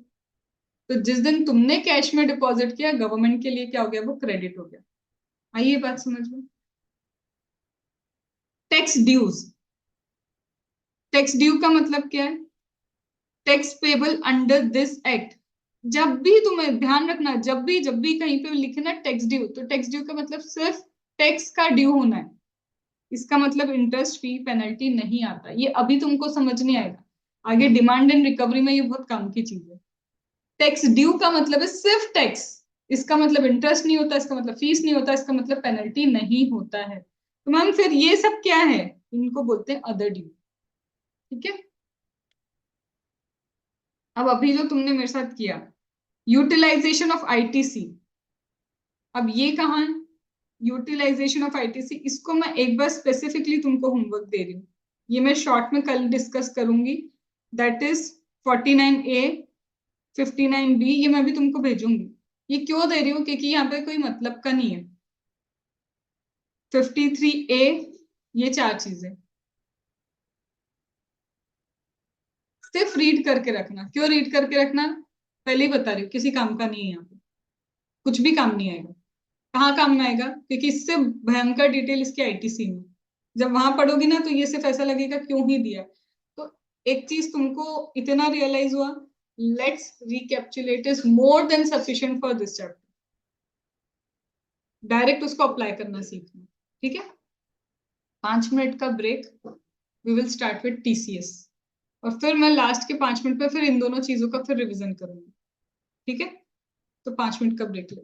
तो जिस दिन तुमने कैश में डिपॉजिट किया, गवर्नमेंट के लिए क्या हो गया, वो क्रेडिट हो गया। आइए बात समझ में। टैक्स ड्यूज, टैक्स ड्यू का मतलब क्या है? Tax payable under this act. जब भी तुम्हें ध्यान रखना, जब भी कहीं पे लिखना टैक्स ड्यू, तो टैक्स ड्यू का मतलब सिर्फ टैक्स का ड्यू होना है। इसका मतलब इंटरेस्ट, फी, पेनल्टी नहीं आता। ये अभी तुमको समझ नहीं आएगा, आगे डिमांड एंड रिकवरी में ये बहुत काम की चीज है। टैक्स ड्यू का मतलब है सिर्फ टैक्स, इसका मतलब इंटरेस्ट नहीं होता, इसका मतलब फीस नहीं होता, इसका मतलब पेनल्टी नहीं होता है। तो मैम फिर ये सब क्या है? इनको बोलते हैं अदर ड्यू। ठीक है, अब अभी जो तुमने मेरे साथ किया, यूटिलाइजेशन ऑफ आईटीसी, अब ये कहाँ है? यूटिलाइजेशन ऑफ आईटीसी, इसको मैं एक बार स्पेसिफिकली तुमको होमवर्क दे रही हूँ, ये मैं शॉर्ट में कल डिस्कस करूंगी। दैट इज 49A 59B, ये मैं भी तुमको भेजूंगी। ये क्यों दे रही हूँ? क्योंकि यहाँ पे कोई मतलब का नहीं है। 53A, ये चार चीजें सिर्फ रीड करके रखना। क्यों रीड करके रखना? पहले ही बता रही हूँ, किसी काम का नहीं है यहाँ पे, कुछ भी काम नहीं आएगा। कहाँ काम में आएगा? क्योंकि इससे भयंकर डिटेल इसकी आईटीसी में, जब वहां पढ़ोगी ना तो ये सिर्फ ऐसा लगेगा क्यों ही दिया। तो एक चीज तुमको इतना रियलाइज हुआ, let's recapitulate is more than sufficient for this chapter. Direct उसको अप्लाई करना सीखना। ठीक है, 5 मिनट का break, we will start with TCS, और फिर मैं लास्ट के 5 मिनट पे फिर इन दोनों चीजों का फिर रिवीजन करूंगी। ठीक है, तो 5 मिनट का ब्रेक ले।